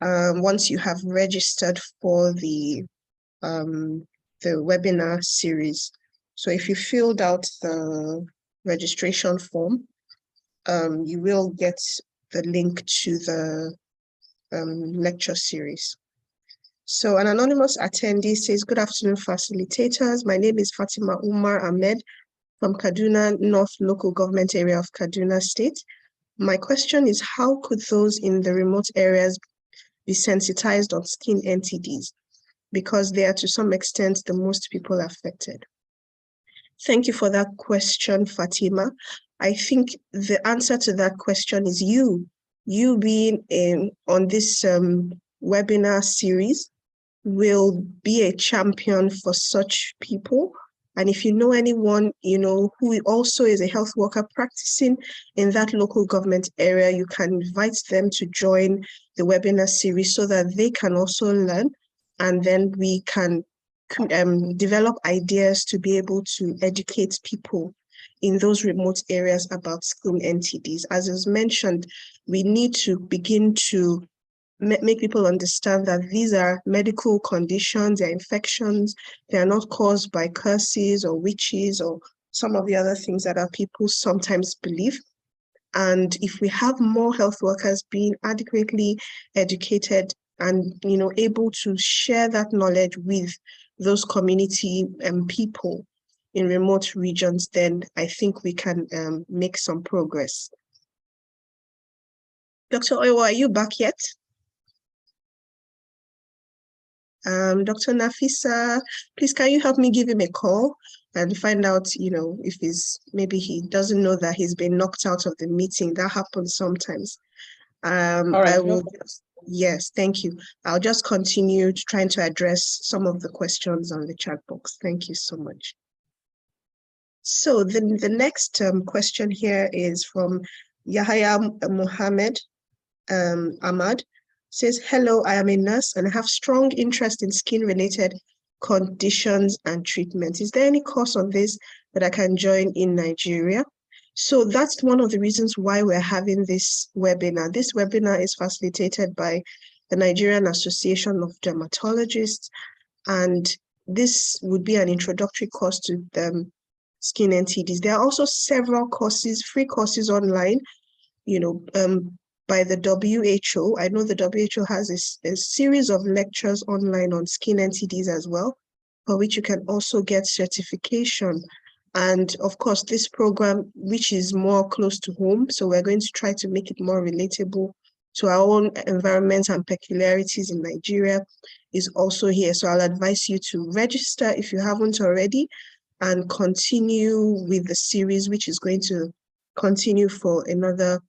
once you have registered for the webinar series. So if you filled out the registration form, you will get the link to the lecture series. So an anonymous attendee says, good afternoon, facilitators. My name is Fatima Umar Ahmed from Kaduna North Local Government Area of Kaduna State. My question is, how could those in the remote areas be sensitized on skin NTDs? Because they are to some extent the most people affected. Thank you for that question, Fatima. I think the answer to that question is you being on this webinar series will be a champion for such people. And if you know anyone, who also is a health worker practicing in that local government area, you can invite them to join the webinar series so that they can also learn, and then we can develop ideas to be able to educate people in those remote areas about skin NTDs. As was mentioned, we need to begin to make people understand that these are medical conditions, they're infections, they are not caused by curses or witches or some of the other things that our people sometimes believe. And if we have more health workers being adequately educated and able to share that knowledge with those community people in remote regions, then I think we can make some progress. Dr. Oyo, are you back yet? Dr. Nafisa, please, can you help me give him a call and find out, if maybe he doesn't know that he's been knocked out of the meeting. That happens sometimes. All right, I will yes, thank you. I'll just continue trying to address some of the questions on the chat box. Thank you so much. So the next question here is from Yahya Mohammed Ahmad. Says, hello, I am a nurse and I have strong interest in skin-related conditions and treatment. Is there any course on this that I can join in Nigeria? So that's one of the reasons why we're having this webinar. This webinar is facilitated by the Nigerian Association of Dermatologists, and this would be an introductory course to skin NTDs. There are also several courses, free courses online, by the WHO. I know the WHO has a series of lectures online on skin NTDs as well, for which you can also get certification. And of course, this program, which is more close to home, so we're going to try to make it more relatable to our own environments and peculiarities in Nigeria, is also here. So I'll advise you to register if you haven't already and continue with the series, which is going to continue for another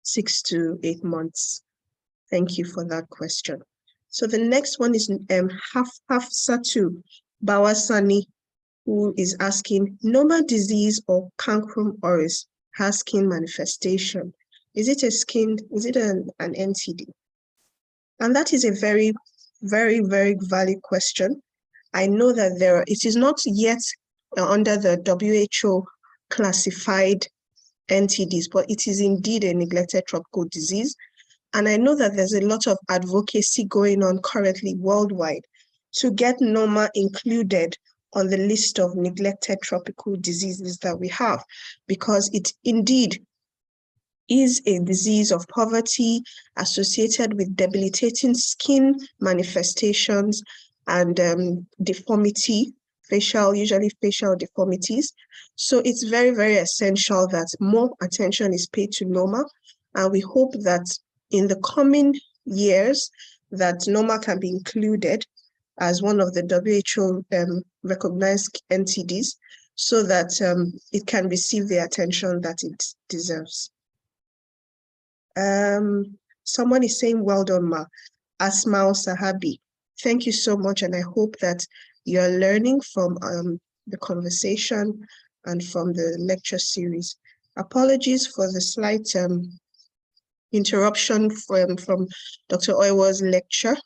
6 to 8 months. Thank you for that question. So the next one is Hafsatu Bawasani, who is asking, normal disease or cancrum oris has skin manifestation. Is it an NTD? And that is a very, very, very valid question. I know that it is not yet under the WHO classified NTDs, but it is indeed a neglected tropical disease. And I know that there's a lot of advocacy going on currently worldwide to get NOMA included on the list of neglected tropical diseases that we have, because it indeed is a disease of poverty associated with debilitating skin manifestations and deformity, usually facial deformities. So it's very, very essential that more attention is paid to NOMA. And we hope that in the coming years, that NOMA can be included as one of the WHO recognized NTDs, so that it can receive the attention that it deserves. Someone is saying, well done, Ma. Asmao Sahabi. Thank you so much. And I hope that you're learning from the conversation and from the lecture series. Apologies for the slight interruption from Dr. Oiwa's lecture.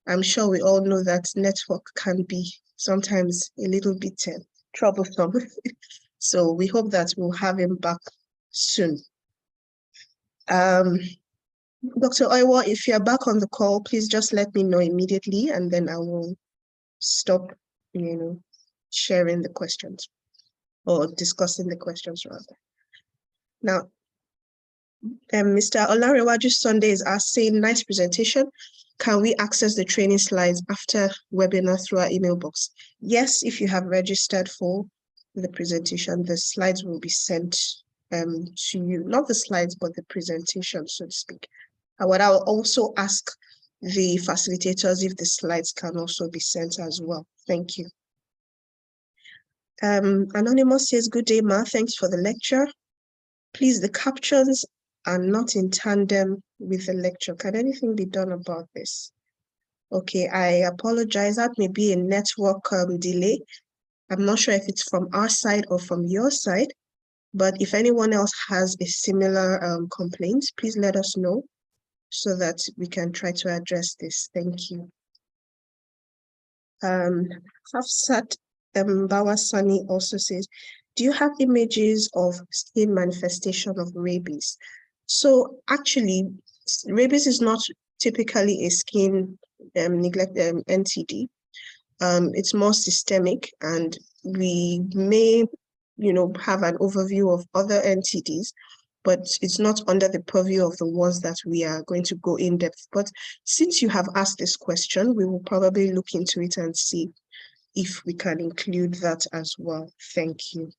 I'm sure we all know that network can be sometimes a little bit troublesome. So we hope that we'll have him back soon. Dr. Oiwa, if you're back on the call, please just let me know immediately, and then I will stop, sharing the questions or discussing the questions rather. Now, Mr. Olarewaju Sunday is saying, nice presentation. Can we access the training slides after webinar through our email box? Yes, if you have registered for the presentation, the slides will be sent to you, not the slides, but the presentation, so to speak. What I'll also ask the facilitators if the slides can also be sent as well. Thank you. Anonymous says, good day, Ma. Thanks for the lecture. Please, the captions are not in tandem with the lecture. Can anything be done about this? Okay, I apologize. That may be a network delay. I'm not sure if it's from our side or from your side, but if anyone else has a similar complaint, please let us know so that we can try to address this. Thank you. Hafsat Bawasani also says, do you have images of skin manifestation of rabies? So actually, rabies is not typically a skin neglect NTD. It's more systemic, and we may, have an overview of other NTDs, but it's not under the purview of the ones that we are going to go in depth. But since you have asked this question, we will probably look into it and see if we can include that as well. Thank you.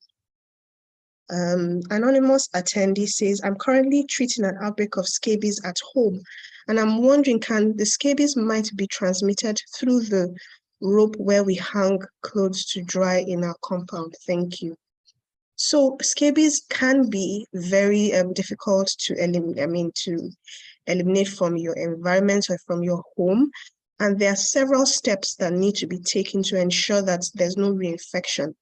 Anonymous attendee says, I'm currently treating an outbreak of scabies at home, and I'm wondering, can the scabies might be transmitted through the rope where we hang clothes to dry in our compound? Thank you. So scabies can be very difficult to eliminate from your environment or from your home. And there are several steps that need to be taken to ensure that there's no reinfection.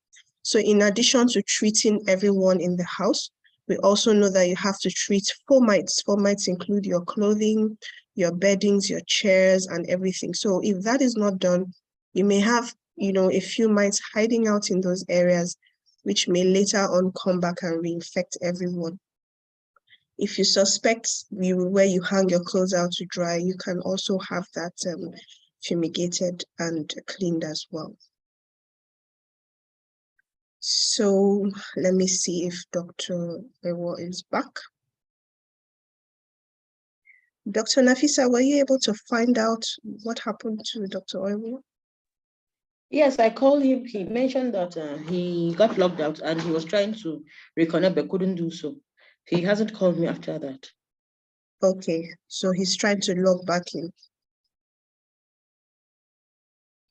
So in addition to treating everyone in the house, we also know that you have to treat fomites. Fomites include your clothing, your beddings, your chairs, and everything. So if that is not done, you may have, a few mites hiding out in those areas, which may later on come back and reinfect everyone. If you suspect where you hang your clothes out to dry, you can also have that fumigated and cleaned as well. So let me see if Dr. Ewo is back. Dr. Nafisa, were you able to find out what happened to Dr. Ewo? Yes, I called him. He mentioned that he got locked out and he was trying to reconnect but couldn't do so. He hasn't called me after that. Okay, so he's trying to log back in.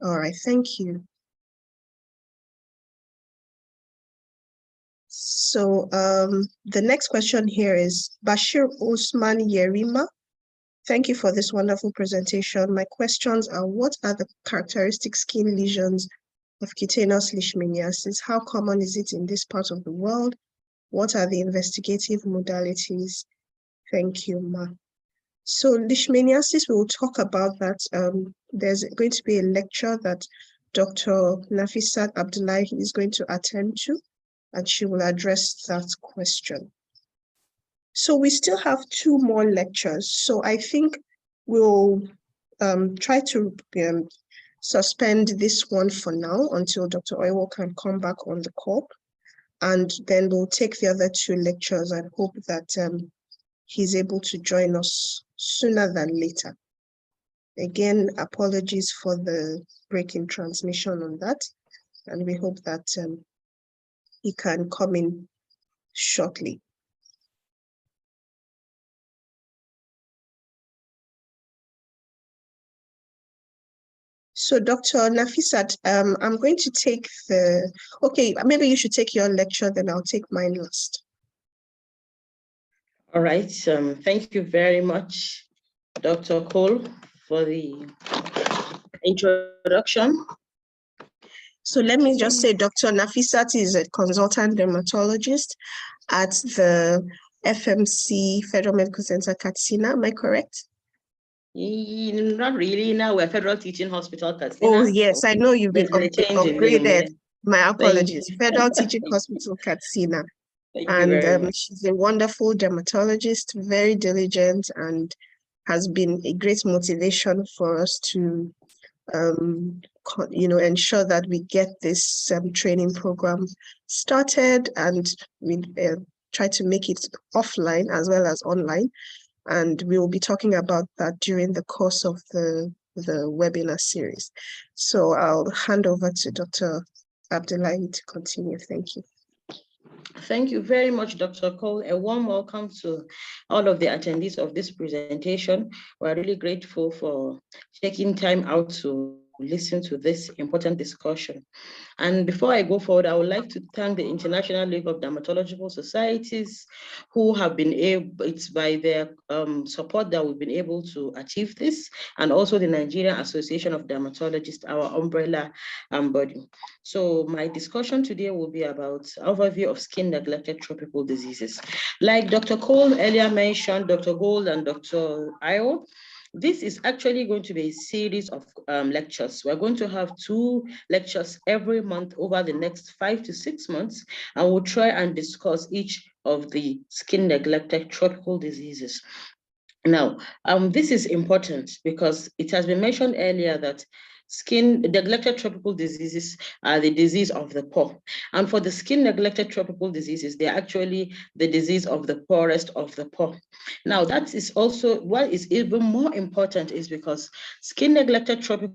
All right, thank you. So the next question here is Bashir Osman Yerima. Thank you for this wonderful presentation. My questions are, what are the characteristic skin lesions of cutaneous leishmaniasis? How common is it in this part of the world? What are the investigative modalities? Thank you, Ma. So leishmaniasis, we will talk about that. There's going to be a lecture that Dr. Nafisat Abdullahi is going to attend to, and she will address that question. So we still have 2 more lectures. So I think we'll try to suspend this one for now until Dr. Oiwo can come back on the call. And then we'll take the other 2 lectures and hope that he's able to join us sooner than later. Again, apologies for the break in transmission on that. And we hope that he can come in shortly. So Dr. Nafisat, I'm going to take okay, maybe you should take your lecture, then I'll take mine last. All right, thank you very much, Dr. Cole, for the introduction. So let me just say, Dr. Nafisat is a consultant dermatologist at the FMC Federal Medical Center, Katsina. Am I correct? Not really. Now we're Federal Teaching Hospital, Katsina. Oh, yes, I know you've been upgraded. My apologies. Federal Teaching Hospital, Katsina. And she's a wonderful dermatologist, very diligent, and has been a great motivation for us to ensure that we get this training program started, and we try to make it offline as well as online. And we will be talking about that during the course of the webinar series. So I'll hand over to Dr. Abdullahi to continue. Thank you. Thank you very much, Dr. Cole. A warm welcome to all of the attendees of this presentation. We're really grateful for taking time out to listen to this important discussion. And before I go forward, I would like to thank the International League of Dermatological Societies, who have been able, it's by their support that we've been able to achieve this, and also the Nigerian Association of Dermatologists, our umbrella body. So my discussion today will be about overview of skin-neglected tropical diseases. Like Dr. Cole earlier mentioned, Dr. Gold and Dr. Ayo, this is actually going to be a series of lectures. We're going to have 2 lectures every month over the next 5 to 6 months, and we'll try and discuss each of the skin-neglected tropical diseases. Now, this is important because it has been mentioned earlier that skin-neglected tropical diseases are the disease of the poor. And for the skin-neglected tropical diseases, they're actually the disease of the poorest of the poor. Now, that is also, what is even more important is because skin-neglected tropical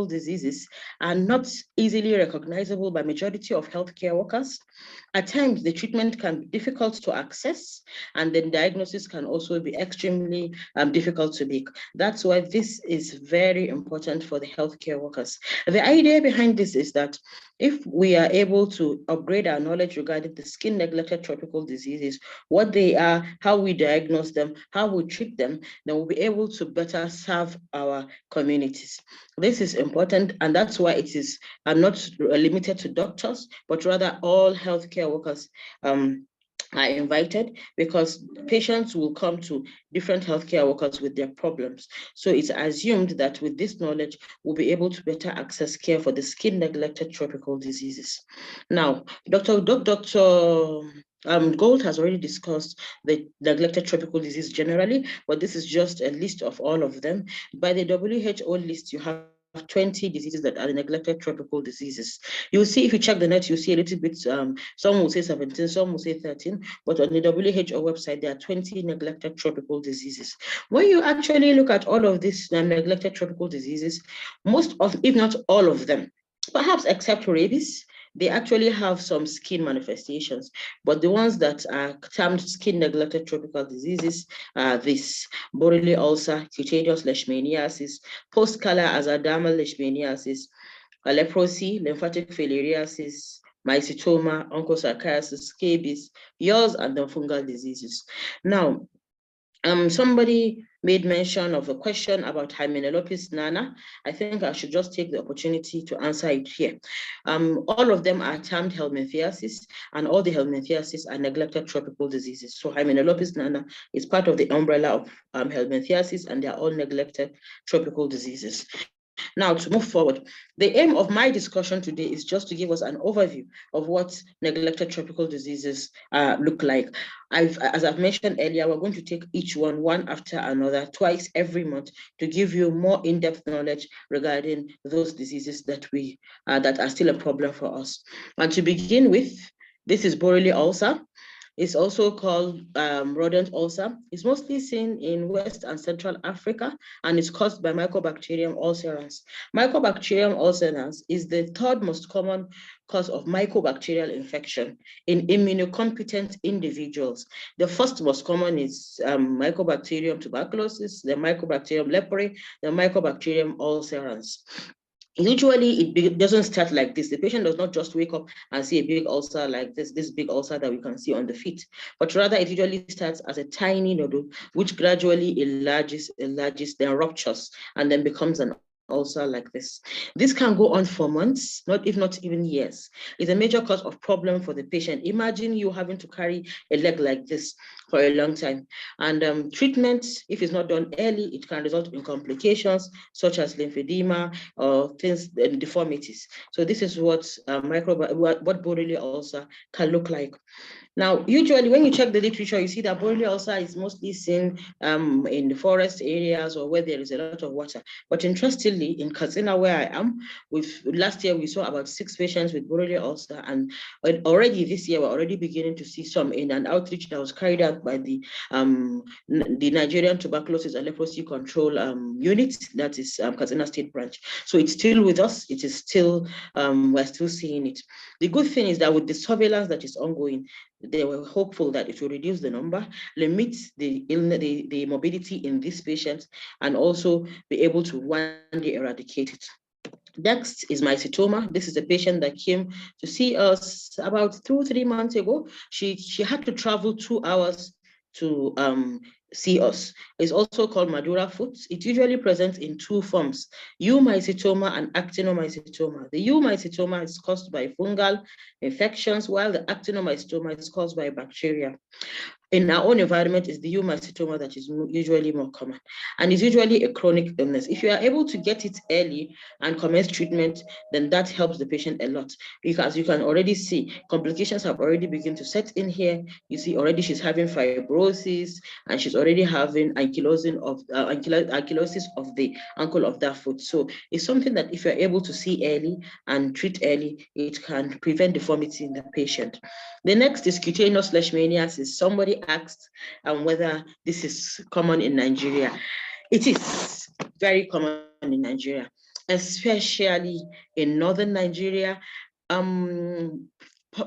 diseases are not easily recognizable by majority of healthcare workers. At times, the treatment can be difficult to access, and then diagnosis can also be extremely difficult to make. That's why this is very important for the healthcare workers. The idea behind this is that if we are able to upgrade our knowledge regarding the skin-neglected tropical diseases, what they are, how we diagnose them, how we treat them, then we'll be able to better serve our communities. This is important, and that's why it is not limited to doctors, but rather all healthcare workers are invited, because patients will come to different healthcare workers with their problems. So it's assumed that with this knowledge, we'll be able to better access care for the skin-neglected tropical diseases. Now, Dr. Gold has already discussed the neglected tropical disease generally, but this is just a list of all of them. By the WHO list, you have 20 diseases that are the neglected tropical diseases. You will see, if you check the net, you'll see a little bit, some will say 17, some will say 13, but on the WHO website, there are 20 neglected tropical diseases. When you actually look at all of these neglected tropical diseases, most of, if not all of them, perhaps except rabies, they actually have some skin manifestations, but the ones that are termed skin-neglected tropical diseases are this: bodily ulcer, cutaneous leishmaniasis, post-scalar azodermal leishmaniasis, leprosy, lymphatic filariasis, mycetoma, onchocerciasis, scabies, yaws, and then fungal diseases. Now, somebody made mention of a question about Hymenopteris nana. I think I should just take the opportunity to answer it here. All of them are termed helminthiasis, and all the helminthiasis are neglected tropical diseases. So Hymenopteris nana is part of the umbrella of helminthiasis, and they are all neglected tropical diseases. Now, to move forward, the aim of my discussion today is just to give us an overview of what neglected tropical diseases look like. As I've mentioned earlier, we're going to take each one after another, twice every month, to give you more in-depth knowledge regarding those diseases that that are still a problem for us. And to begin with, this is Borrelia ulcer. It's also called rodent ulcer. It's mostly seen in West and Central Africa, and it's caused by Mycobacterium ulcerans. Mycobacterium ulcerans is the third most common cause of mycobacterial infection in immunocompetent individuals. The first most common is Mycobacterium tuberculosis, the Mycobacterium leprae, the Mycobacterium ulcerans. Usually it doesn't start like this. The patient does not just wake up and see a big ulcer like this big ulcer that we can see on the feet, but rather it usually starts as a tiny nodule, which gradually enlarges, then ruptures, and then becomes an ulcer like this. This can go on for months, if not even years. It's a major cause of problem for the patient. Imagine you having to carry a leg like this for a long time. And treatment, if it's not done early, it can result in complications such as lymphedema or things and deformities. So this is what Borrelia ulcer can look like. Now, usually when you check the literature, you see that Borrelia ulcer is mostly seen in the forest areas or where there is a lot of water. But interestingly, in Katsina, where I am, last year we saw about 6 patients with Borrelia ulcer, and already this year we're already beginning to see some in an outreach that was carried out by the Nigerian Tuberculosis and Leprosy Control Unit, that is Katsina State Branch. So it's still with us. It is still, we're still seeing it. The good thing is that with the surveillance that is ongoing, they were hopeful that it will reduce the number, limit the morbidity in these patients, and also be able to one day eradicate it. Next is mycetoma. This is a patient that came to see us about 2-3 months ago. She had to travel 2 hours to see us. It's also called Madura foot. It usually presents in 2 forms, eumycetoma and actinomycetoma. The eumycetoma is caused by fungal infections, while the actinomycetoma is caused by bacteria. In our own environment, is the eumycetoma that is usually more common, and it's usually a chronic illness. If you are able to get it early and commence treatment, then that helps the patient a lot, because you can already see complications have already begun to set in here. You see already she's having fibrosis, and she's already having ankylosis of the ankle of that foot. So it's something that if you're able to see early and treat early, it can prevent deformity in the patient. The next is cutaneous leishmaniasis. Somebody asked whether this is common in Nigeria. It is very common in Nigeria, especially in northern Nigeria.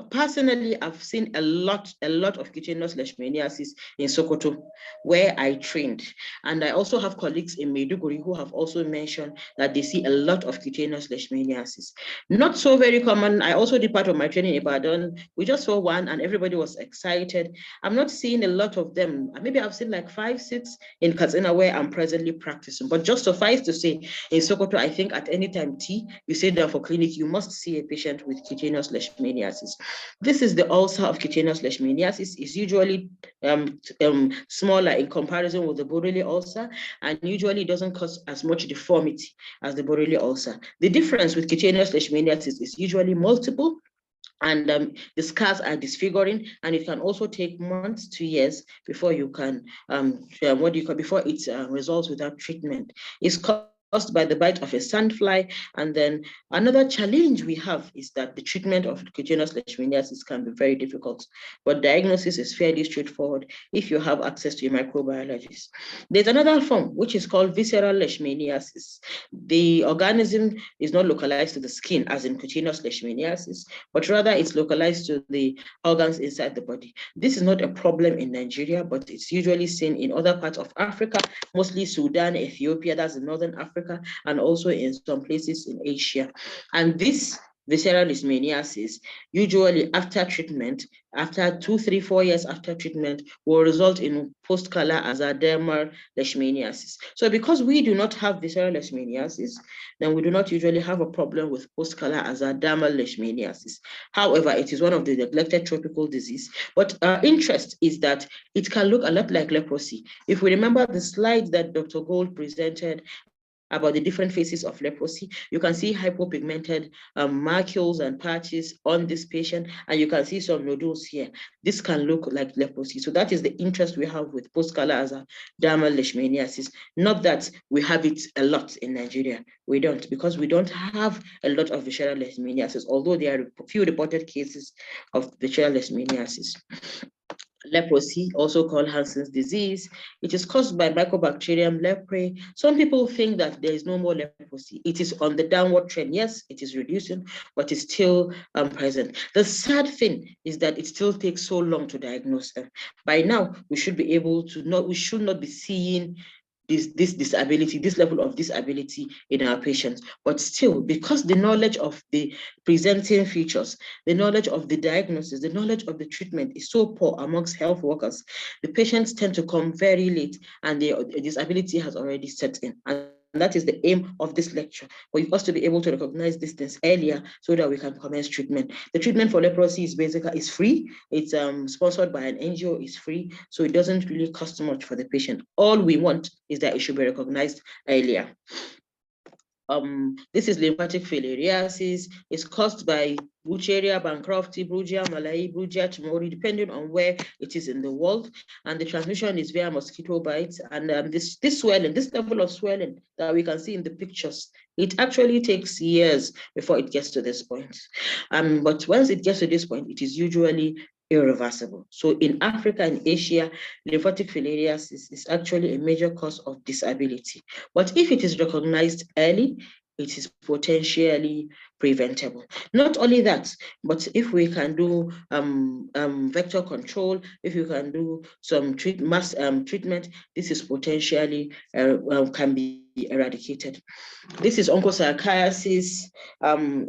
Personally, I've seen a lot of cutaneous leishmaniasis in Sokoto, where I trained. And I also have colleagues in Maiduguri who have also mentioned that they see a lot of cutaneous leishmaniasis. Not so very common. I also did part of my training in Ibadan. We just saw one and everybody was excited. I'm not seeing a lot of them. Maybe I've seen like 5-6 in Katsina where I'm presently practicing. But just suffice to say, in Sokoto, I think at any time you sit down for clinic, you must see a patient with cutaneous leishmaniasis. This is the ulcer of cutaneous leishmaniasis. It's usually smaller in comparison with the Borrelia ulcer, and usually doesn't cause as much deformity as the Borrelia ulcer. The difference with cutaneous leishmaniasis is usually multiple, and the scars are disfiguring, and it can also take months to years before you can before it resolves without treatment. It's caused by the bite of a sandfly. And then another challenge we have is that the treatment of cutaneous leishmaniasis can be very difficult, but diagnosis is fairly straightforward if you have access to a microbiologist. There's another form which is called visceral leishmaniasis. The organism is not localized to the skin as in cutaneous leishmaniasis, but rather it's localized to the organs inside the body. This is not a problem in Nigeria, but it's usually seen in other parts of Africa, mostly Sudan, Ethiopia, that's in Northern Africa, and also in some places in Asia. And this visceral leishmaniasis, usually after treatment, after 2, 3, 4 years after treatment, will result in post-collar azadermal leishmaniasis. So because we do not have visceral leishmaniasis, then we do not usually have a problem with post-collar azadermal leishmaniasis. However, it is one of the neglected tropical disease. But our interest is that it can look a lot like leprosy. If we remember the slides that Dr. Gold presented about the different phases of leprosy. You can see hypopigmented macules and patches on this patient, and you can see some nodules here. This can look like leprosy. So that is the interest we have with post-cala dermal leishmaniasis. Not that we have it a lot in Nigeria. We don't, because we don't have a lot of visceral leishmaniasis, although there are a few reported cases of visceral leishmaniasis. Leprosy, also called Hansen's disease. It is caused by Mycobacterium leprae. Some people think that there is no more leprosy. It is on the downward trend. Yes, it is reducing, but it's still present. The sad thing is that it still takes so long to diagnose them. By now, we should be able to know, we should not be seeing this disability, this level of disability in our patients. But still, because the knowledge of the presenting features, the knowledge of the diagnosis, the knowledge of the treatment is so poor amongst health workers, the patients tend to come very late and the disability has already set in. And that is the aim of this lecture, for us to be able to recognize these things earlier so that we can commence treatment. The treatment for leprosy is free. It's sponsored by an NGO, it's free, so it doesn't really cost much for the patient. All we want is that it should be recognized earlier. This is lymphatic filariasis. It's caused by Bucheria, Bancrofti, Brugia, Malai, Brugia, Tumori, depending on where it is in the world. And the transmission is via mosquito bites. And this swelling, this level of swelling that we can see in the pictures, it actually takes years before it gets to this point. But once it gets to this point, it is usually irreversible. So in Africa and Asia, lymphatic filariasis is actually a major cause of disability. But if it is recognized early, it is potentially preventable. Not only that, but if we can do vector control, if you can do some treatment, this is potentially can be eradicated. This is onchocerciasis.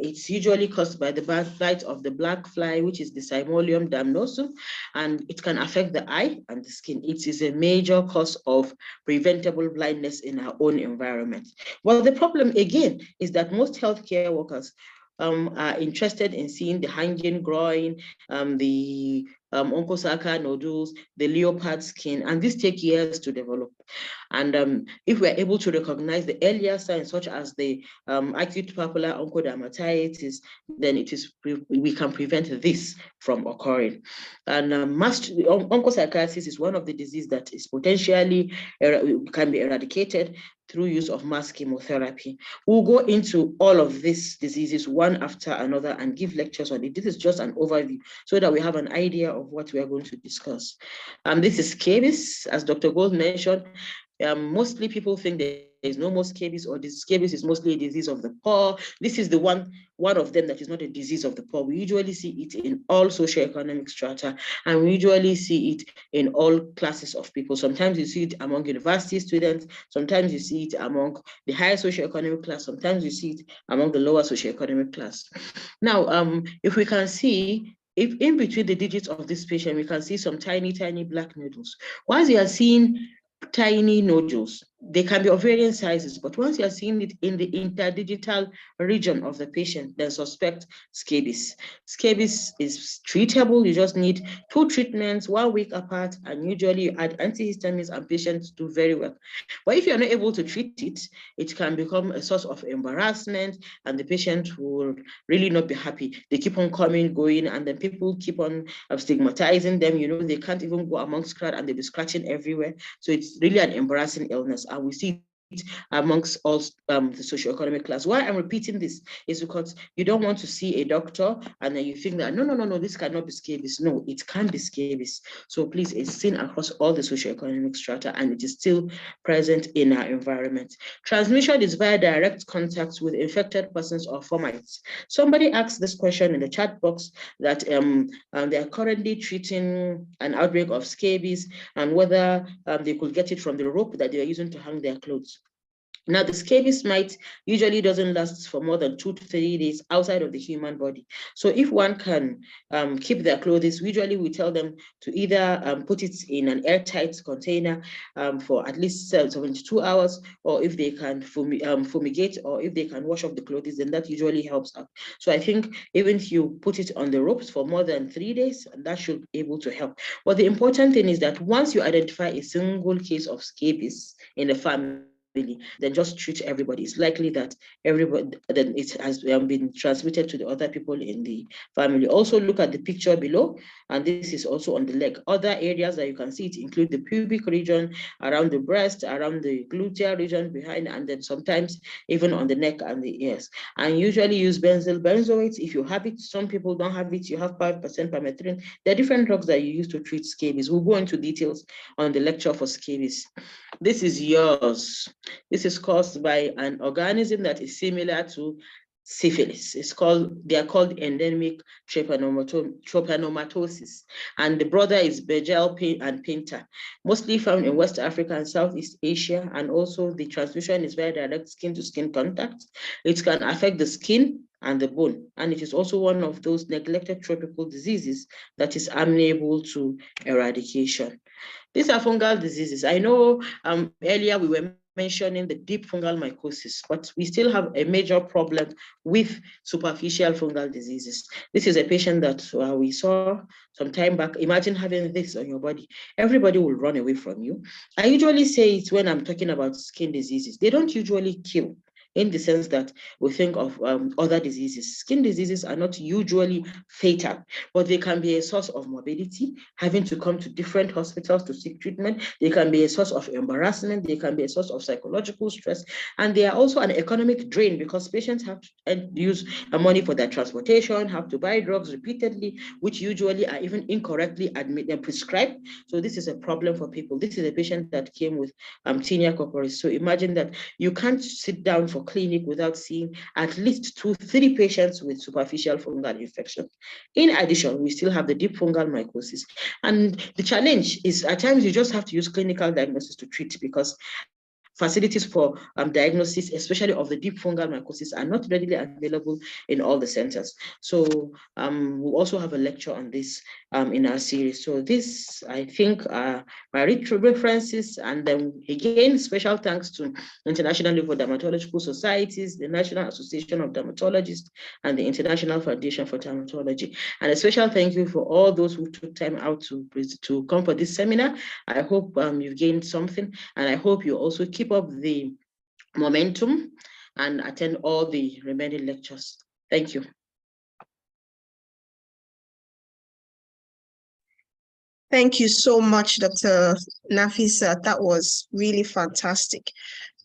It's usually caused by the bite of the black fly, which is the Simolium damnosum, and it can affect the eye and the skin. It is a major cause of preventable blindness in our own environment. Well, the problem again is that most healthcare workers are interested in seeing the hanging groin, the onchocerca nodules, the leopard skin, and these take years to develop. And if we're able to recognize the earlier signs, such as the acute papular onchodermatitis, then we can prevent this from occurring. And onchocerciasis is one of the diseases that is potentially can be eradicated through use of mass chemotherapy. We'll go into all of these diseases one after another and give lectures on it. This is just an overview so that we have an idea of what we are going to discuss. This is scabies, as Dr. Gold mentioned. Mostly people think there is no more scabies, or this scabies is mostly a disease of the poor. This is the one of them that is not a disease of the poor. We usually see it in all socioeconomic strata, and we usually see it in all classes of people. Sometimes you see it among university students, sometimes you see it among the higher socioeconomic class, sometimes you see it among the lower socioeconomic class. Now, if we can see, if in between the digits of this patient, we can see some tiny, tiny black nodules. Once you are seeing tiny nodules, they can be of varying sizes, but once you are seeing it in the interdigital region of the patient, then suspect scabies. Scabies is treatable. You just need 2 treatments, 1 week apart, and usually you add antihistamines and patients do very well. But if you're not able to treat it, it can become a source of embarrassment, and the patient will really not be happy. They keep on coming, going, and then people keep on stigmatizing them. You know, they can't even go amongst crowd and they'll be scratching everywhere. So it's really an embarrassing illness, and we see it amongst all the socioeconomic class. Why I'm repeating this is because you don't want to see a doctor and then you think that no, this cannot be scabies. No, it can be scabies. So please, it's seen across all the socioeconomic strata, and it is still present in our environment. Transmission is via direct contact with infected persons or fomites. Somebody asked this question in the chat box that they are currently treating an outbreak of scabies and whether they could get it from the rope that they are using to hang their clothes. Now, the scabies mite usually doesn't last for more than 2 to 3 days outside of the human body. So if one can keep their clothes, usually we tell them to either put it in an airtight container for at least 72 hours, or if they can fumigate, or if they can wash off the clothes, then that usually helps out. So I think even if you put it on the ropes for more than 3 days, that should be able to help. But the important thing is that once you identify a single case of scabies in the family, then just treat everybody. It's likely that everybody, then it has been transmitted to the other people in the family. Also look at the picture below, and this is also on the leg. Other areas that you can see it include the pubic region, around the breast, around the gluteal region behind, and then sometimes even on the neck and the ears. And usually use benzoates if you have it. Some people don't have it. You have 5% permethrin. There are different drugs that you use to treat scabies. We'll go into details on the lecture for scabies. This is yours. This is caused by an organism that is similar to syphilis. They are called endemic trypanomatosis. And the brother is Begel and Pinta, mostly found in West Africa and Southeast Asia. And also the transmission is via direct skin to skin contact. It can affect the skin and the bone. And it is also one of those neglected tropical diseases that is amenable to eradication. These are fungal diseases. I know earlier we were mentioning the deep fungal mycosis, but we still have a major problem with superficial fungal diseases. This is a patient that we saw some time back. Imagine having this on your body. Everybody will run away from you. I usually say it when I'm talking about skin diseases. They don't usually kill, in the sense that we think of other diseases. Skin diseases are not usually fatal, but they can be a source of morbidity, having to come to different hospitals to seek treatment. They can be a source of embarrassment. They can be a source of psychological stress. And they are also an economic drain because patients have to use money for their transportation, have to buy drugs repeatedly, which usually are even incorrectly prescribed. So this is a problem for people. This is a patient that came with tinea corporis. So imagine that you can't sit down for clinic without seeing at least 2-3 patients with superficial fungal infection. In addition, we still have the deep fungal mycosis. And the challenge is at times you just have to use clinical diagnosis to treat because facilities for diagnosis, especially of the deep fungal mycosis, are not readily available in all the centers. So we'll also have a lecture on this in our series. So this, I think, are my references. And then again, special thanks to International Level Dermatological Societies, the National Association of Dermatologists, and the International Foundation for Dermatology. And a special thank you for all those who took time out to come for this seminar. I hope you've gained something, and I hope you also keep up the momentum and attend all the remaining lectures. Thank you. Thank you so much, Dr. Nafisa. That was really fantastic.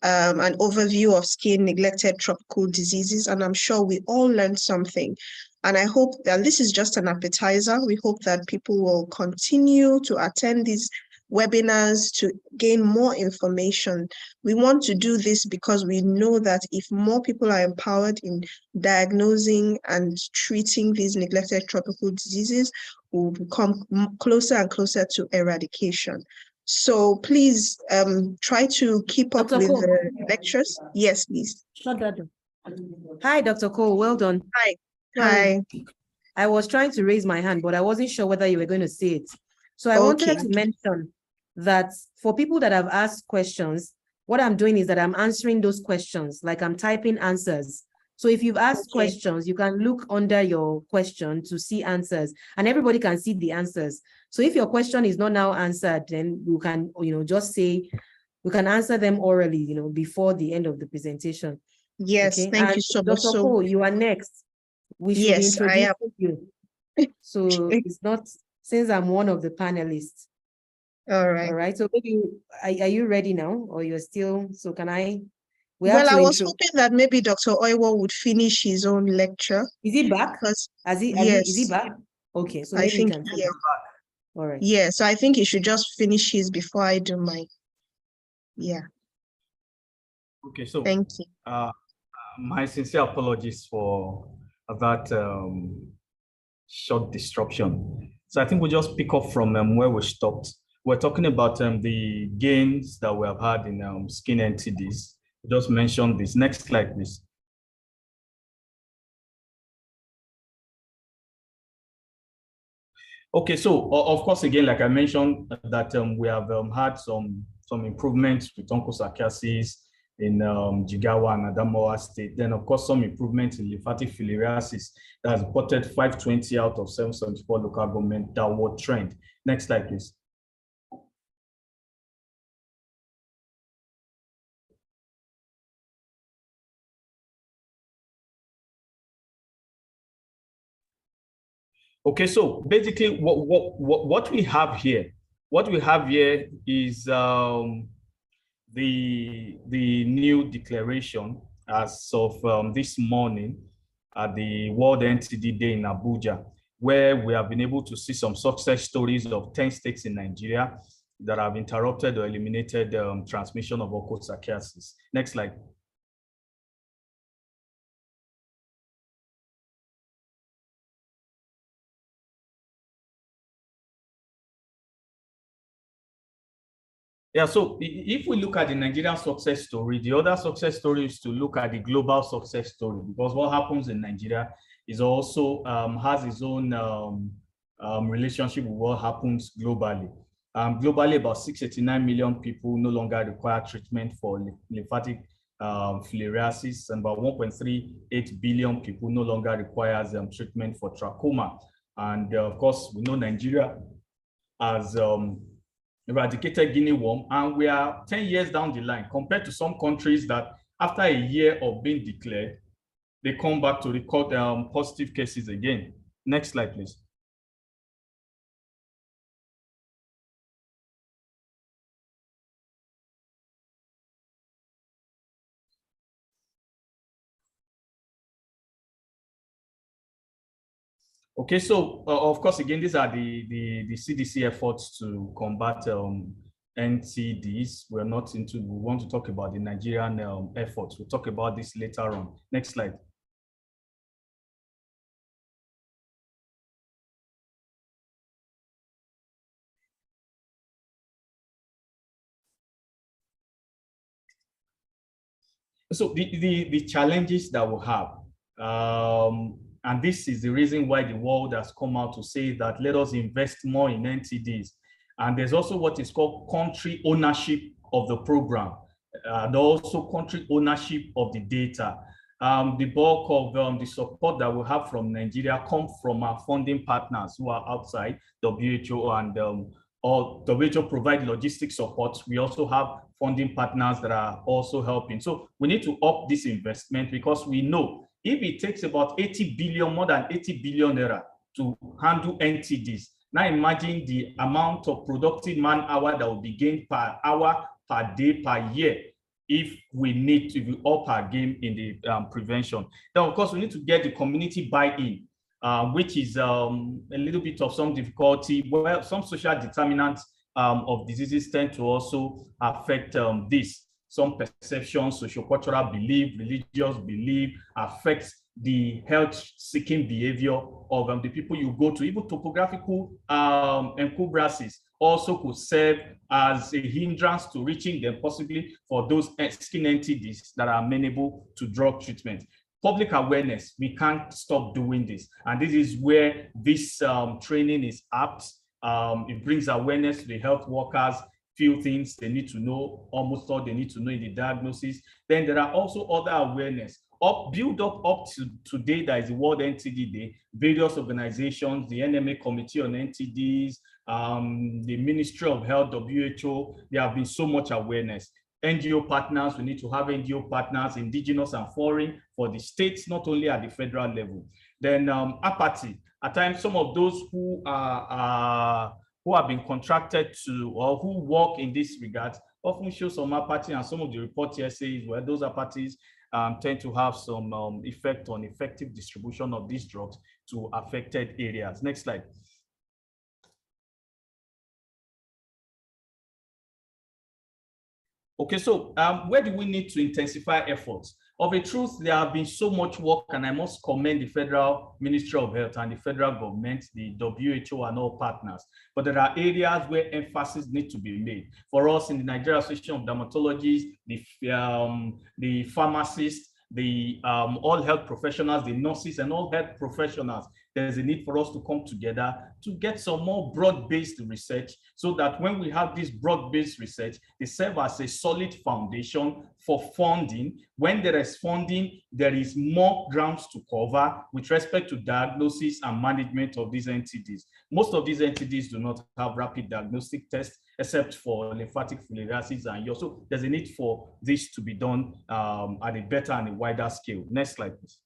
An overview of skin neglected tropical diseases, and I'm sure we all learned something. And I hope that this is just an appetizer. We hope that people will continue to attend these webinars to gain more information. We want to do this because we know that if more people are empowered in diagnosing and treating these neglected tropical diseases, we'll become closer and closer to eradication. So please try to keep up with the lectures. Yes, please. Hi, Dr. Cole. Well done. Hi. Sorry. Hi. I was trying to raise my hand, but I wasn't sure whether you were going to say it. So I wanted to mention that for people that have asked questions, what I'm doing is that I'm answering those questions, like I'm typing answers. So if you've asked questions, you can look under your question to see answers, and everybody can see the answers. So if your question is not now answered, then you can, just say, we can answer them orally, before the end of the presentation. Yes, okay? Thank you so much. Dr. Cole, you are next. We should be introducing you. So it's not, since I'm one of the panelists. All right. All right. So maybe, are you ready now, or you're still, so can I? Well, I was hoping that maybe Dr. Oiwo would finish his own lecture. Is he back? Because, is he back? Okay, so maybe we can. Yeah. All right. Yeah, so I think he should just finish his before I do mine. Yeah. Okay, so thank you. My sincere apologies for that short disruption. So I think we'll just pick up from where we stopped. We're talking about the gains that we have had in Skin NTDs. Just mentioned this. Next slide, please. Okay, so of course, again, like I mentioned, that we have had some improvements with onchocerciasis in Jigawa and Adamawa State. Then, of course, some improvements in lymphatic filariasis that has reported 520 out of 774 local government downward trend. Next slide, please. Okay, so basically what we have here, is the new declaration as of this morning at the World NTD Day in Abuja, where we have been able to see some success stories of 10 states in Nigeria that have interrupted or eliminated transmission of onchocerciasis. Next slide. Yeah, so if we look at the Nigerian success story, the other success story is to look at the global success story, because what happens in Nigeria is also has its own relationship with what happens globally. Globally, about 689 million people no longer require treatment for lymphatic filariasis, and about 1.38 billion people no longer requires treatment for trachoma. And of course, we know Nigeria has eradicated guinea worm, and we are 10 years down the line compared to some countries that after a year of being declared, they come back to record positive cases again. Next slide, please. Okay, so of course, again, these are the CDC efforts to combat NTDs. We're not into, we want to talk about the Nigerian efforts. We'll talk about this later on. Next slide. So the challenges that we have, and this is the reason why the world has come out to say that let us invest more in NTDs. And there's also what is called country ownership of the program, and also country ownership of the data. The bulk of the support that we have from Nigeria comes from our funding partners who are outside WHO, and or WHO provide logistic support. We also have funding partners that are also helping. So we need to up this investment, because we know if it takes about 80 billion, more than 80 billion naira to handle NTDs, now imagine the amount of productive man hour that will be gained per hour, per day, per year, if we need to up our game in the prevention. Then of course we need to get the community buy-in, which is a little bit of some difficulty. Well, some social determinants of diseases tend to also affect this. Some perceptions, sociocultural belief, religious belief affects the health-seeking behavior of the people you go to. Even topographical encumbrances also could serve as a hindrance to reaching them, possibly for those skin NTDs that are amenable to drug treatment. Public awareness, we can't stop doing this. And this is where this training is apt. It brings awareness to the health workers, few things they need to know, almost all they need to know in the diagnosis. Then there are also other awareness. Build up to today, that is the World NTD Day, various organizations, the NMA Committee on NTDs, the Ministry of Health, WHO, there have been so much awareness. NGO partners, we need to have NGO partners, indigenous and foreign, for the states, not only at the federal level. Then apathy. At times, some of those who have been contracted to, or who work in this regard, often show some apathy, and some of the report here says, well, those apathies tend to have some effect on effective distribution of these drugs to affected areas. Next slide. Okay, so where do we need to intensify efforts? Of a truth, there have been so much work, and I must commend the Federal Ministry of Health and the federal government, the WHO and all partners. But there are areas where emphasis needs to be made. For us in the Nigerian Association of Dermatologists, the pharmacists, the all health professionals, the nurses and all health professionals, there's a need for us to come together to get some more broad-based research, so that when we have this broad-based research, they serve as a solid foundation for funding. When there is funding, there is more grounds to cover with respect to diagnosis and management of these NTDs. Most of these NTDs do not have rapid diagnostic tests, except for lymphatic filariasis and yaw. So there's a need for this to be done at a better and a wider scale. Next slide, please.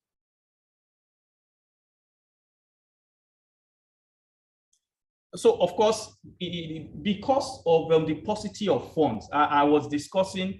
So of course, because of the paucity of funds, I was discussing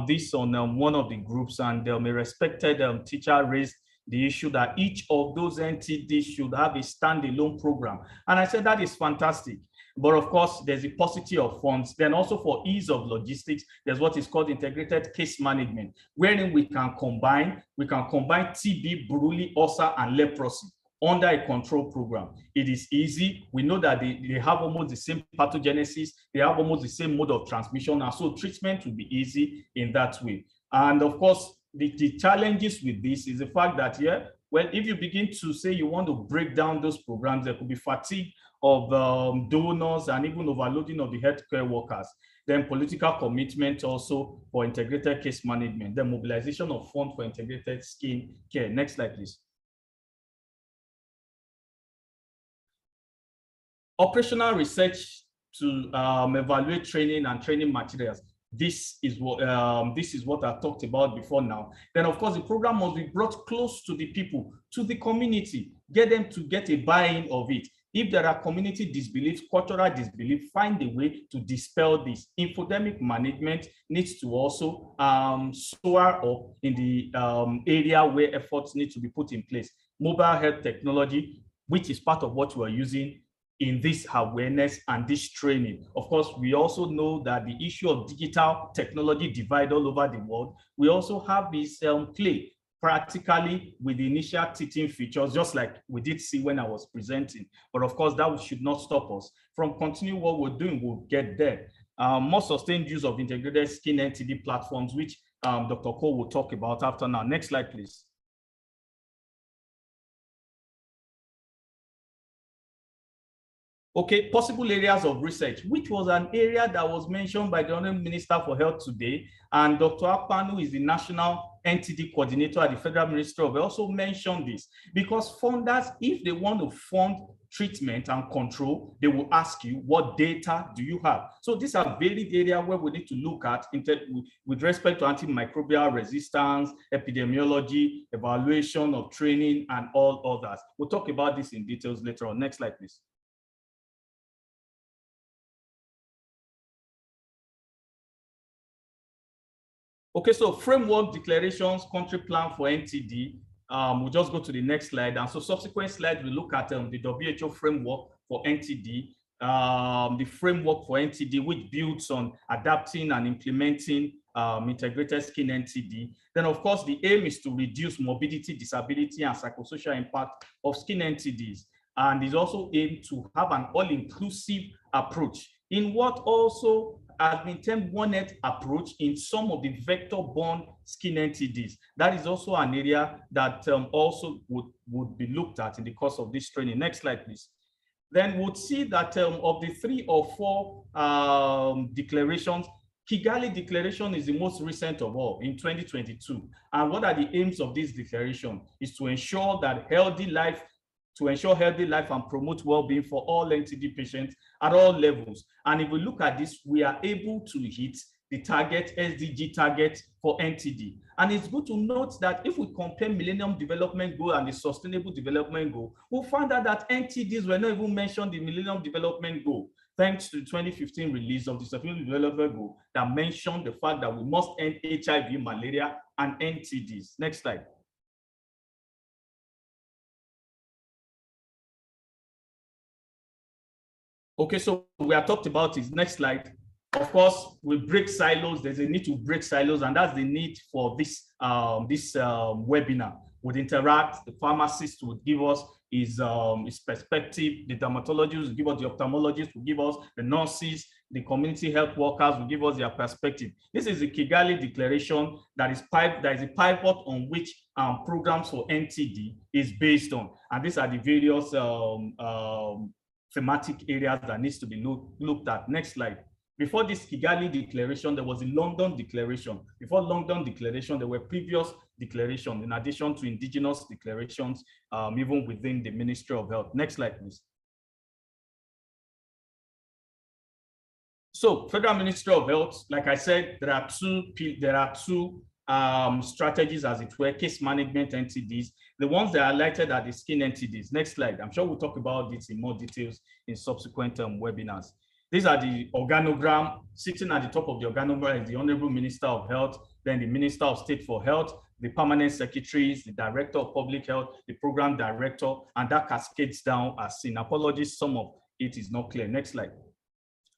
this on one of the groups, and a respected teacher raised the issue that each of those NTDs should have a standalone program. And I said that is fantastic. But of course, there's a paucity of funds. Then also for ease of logistics, there's what is called integrated case management, wherein we can combine TB, Buruli, ulcer, and leprosy under a control program. It is easy. We know that they have almost the same pathogenesis, they have almost the same mode of transmission, and so treatment will be easy in that way. And of course, the challenges with this is the fact that, well, if you begin to say you want to break down those programs, there could be fatigue of donors and even overloading of the healthcare workers. Then political commitment also for integrated case management, then mobilization of funds for integrated skin care. Next slide, please. Operational research to evaluate training and training materials. This is what I talked about before now. Then of course the program must be brought close to the people, to the community, get them to get a buy-in of it. If there are community disbeliefs, cultural disbelief, find a way to dispel this. Infodemic management needs to also soar up in the area where efforts need to be put in place. Mobile health technology, which is part of what we are using in this awareness and this training. Of course, we also know that the issue of digital technology divide all over the world. We also have this play practically with the initial teaching features, just like we did see when I was presenting. But of course, that should not stop us from continuing what we're doing. We'll get there. More sustained use of integrated skin NTD platforms, which Dr. Cole will talk about after now. Next slide, please. Okay, possible areas of research, which was an area that was mentioned by the Honorable Minister for Health today. And Dr. Akpanu is the National NTD Coordinator at the Federal Ministry of Health, also mentioned this, because funders, if they want to fund treatment and control, they will ask you, what data do you have? So these are varied areas where we need to look at with respect to antimicrobial resistance, epidemiology, evaluation of training, and all others. We'll talk about this in details later on. Next slide, please. Okay, so framework declarations, country plan for NTD. We'll just go to the next slide. And so subsequent slides, we look at the WHO framework for NTD, the framework for NTD, which builds on adapting and implementing integrated skin NTD. Then, of course, the aim is to reduce morbidity, disability, and psychosocial impact of skin NTDs. And is also aimed to have an all-inclusive approach in what also has been termed one-net approach in some of the vector-borne skin NTDs. That is also an area that also would be looked at in the course of this training. Next slide, please. Then we'll see that of the 3 or 4 declarations, Kigali Declaration is the most recent of all in 2022. And what are the aims of this declaration? Is to ensure healthy life and promote well-being for all NTD patients at all levels. And if we look at this, we are able to hit the target, SDG target for NTD. And it's good to note that if we compare Millennium Development Goal and the Sustainable Development Goal, we'll find out that NTDs were not even mentioned in the Millennium Development Goal, thanks to the 2015 release of the Sustainable Development Goal that mentioned the fact that we must end HIV, malaria, and NTDs. Next slide. Okay, so we have talked about it. Next slide. Of course, we break silos. There's a need to break silos, and that's the need for this webinar. Would interact. The pharmacist would give us his perspective. The dermatologist will give us, the ophthalmologist will give us, the nurses, the community health workers will give us their perspective. This is the Kigali Declaration that is a pivot on which programs for NTD is based on, and these are the various thematic areas that needs to be looked at. Next slide. Before this Kigali Declaration, there was a London Declaration. Before London Declaration, there were previous declarations, in addition to indigenous declarations, even within the Ministry of Health. Next slide, please. So, Federal Ministry of Health, like I said, there are two strategies, as it were, case management NTDs. The ones that are highlighted are the skin NTDs. Next slide. I'm sure we'll talk about this in more details in subsequent webinars. These are the organogram. Sitting at the top of the organogram is the Honorable Minister of Health, then the Minister of State for Health, the permanent secretaries, the Director of Public Health, the Program Director, and that cascades down as seen. Apologies, some of it is not clear. Next slide.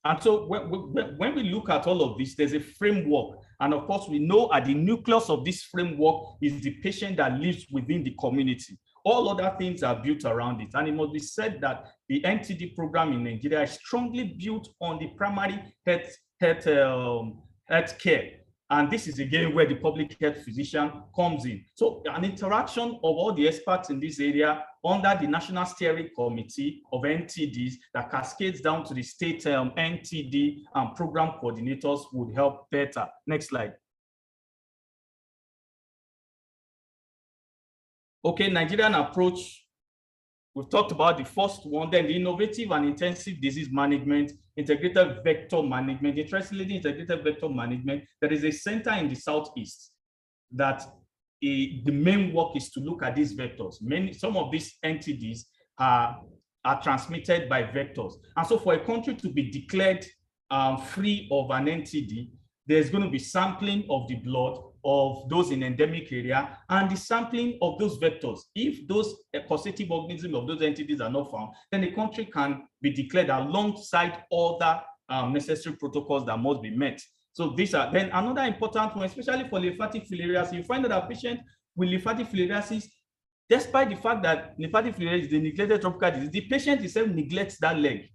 And so when we look at all of this, there's a framework. And of course, we know at the nucleus of this framework is the patient that lives within the community. All other things are built around it. And it must be said that the NTD program in Nigeria is strongly built on the primary health care. And this is again where the public health physician comes in. So an interaction of all the experts in this area under the National Steering Committee of NTDs that cascades down to the state NTD and program coordinators would help better. Next slide. Okay, Nigerian approach. We've talked about the first one, then the innovative and intensive disease management, integrated vector management. Interestingly, integrated vector management, there is a center in the Southeast that the main work is to look at these vectors. Some of these NTDs are transmitted by vectors. And so for a country to be declared free of an NTD, there's going to be sampling of the blood of those in endemic area and the sampling of those vectors. If those causative organisms of those NTDs are not found, then the country can be declared alongside other necessary protocols that must be met. So these are then another important one, especially for lymphatic filariasis. You find that a patient with lymphatic filariasis, despite the fact that lymphatic filariasis is the neglected tropical disease, the patient itself neglects that leg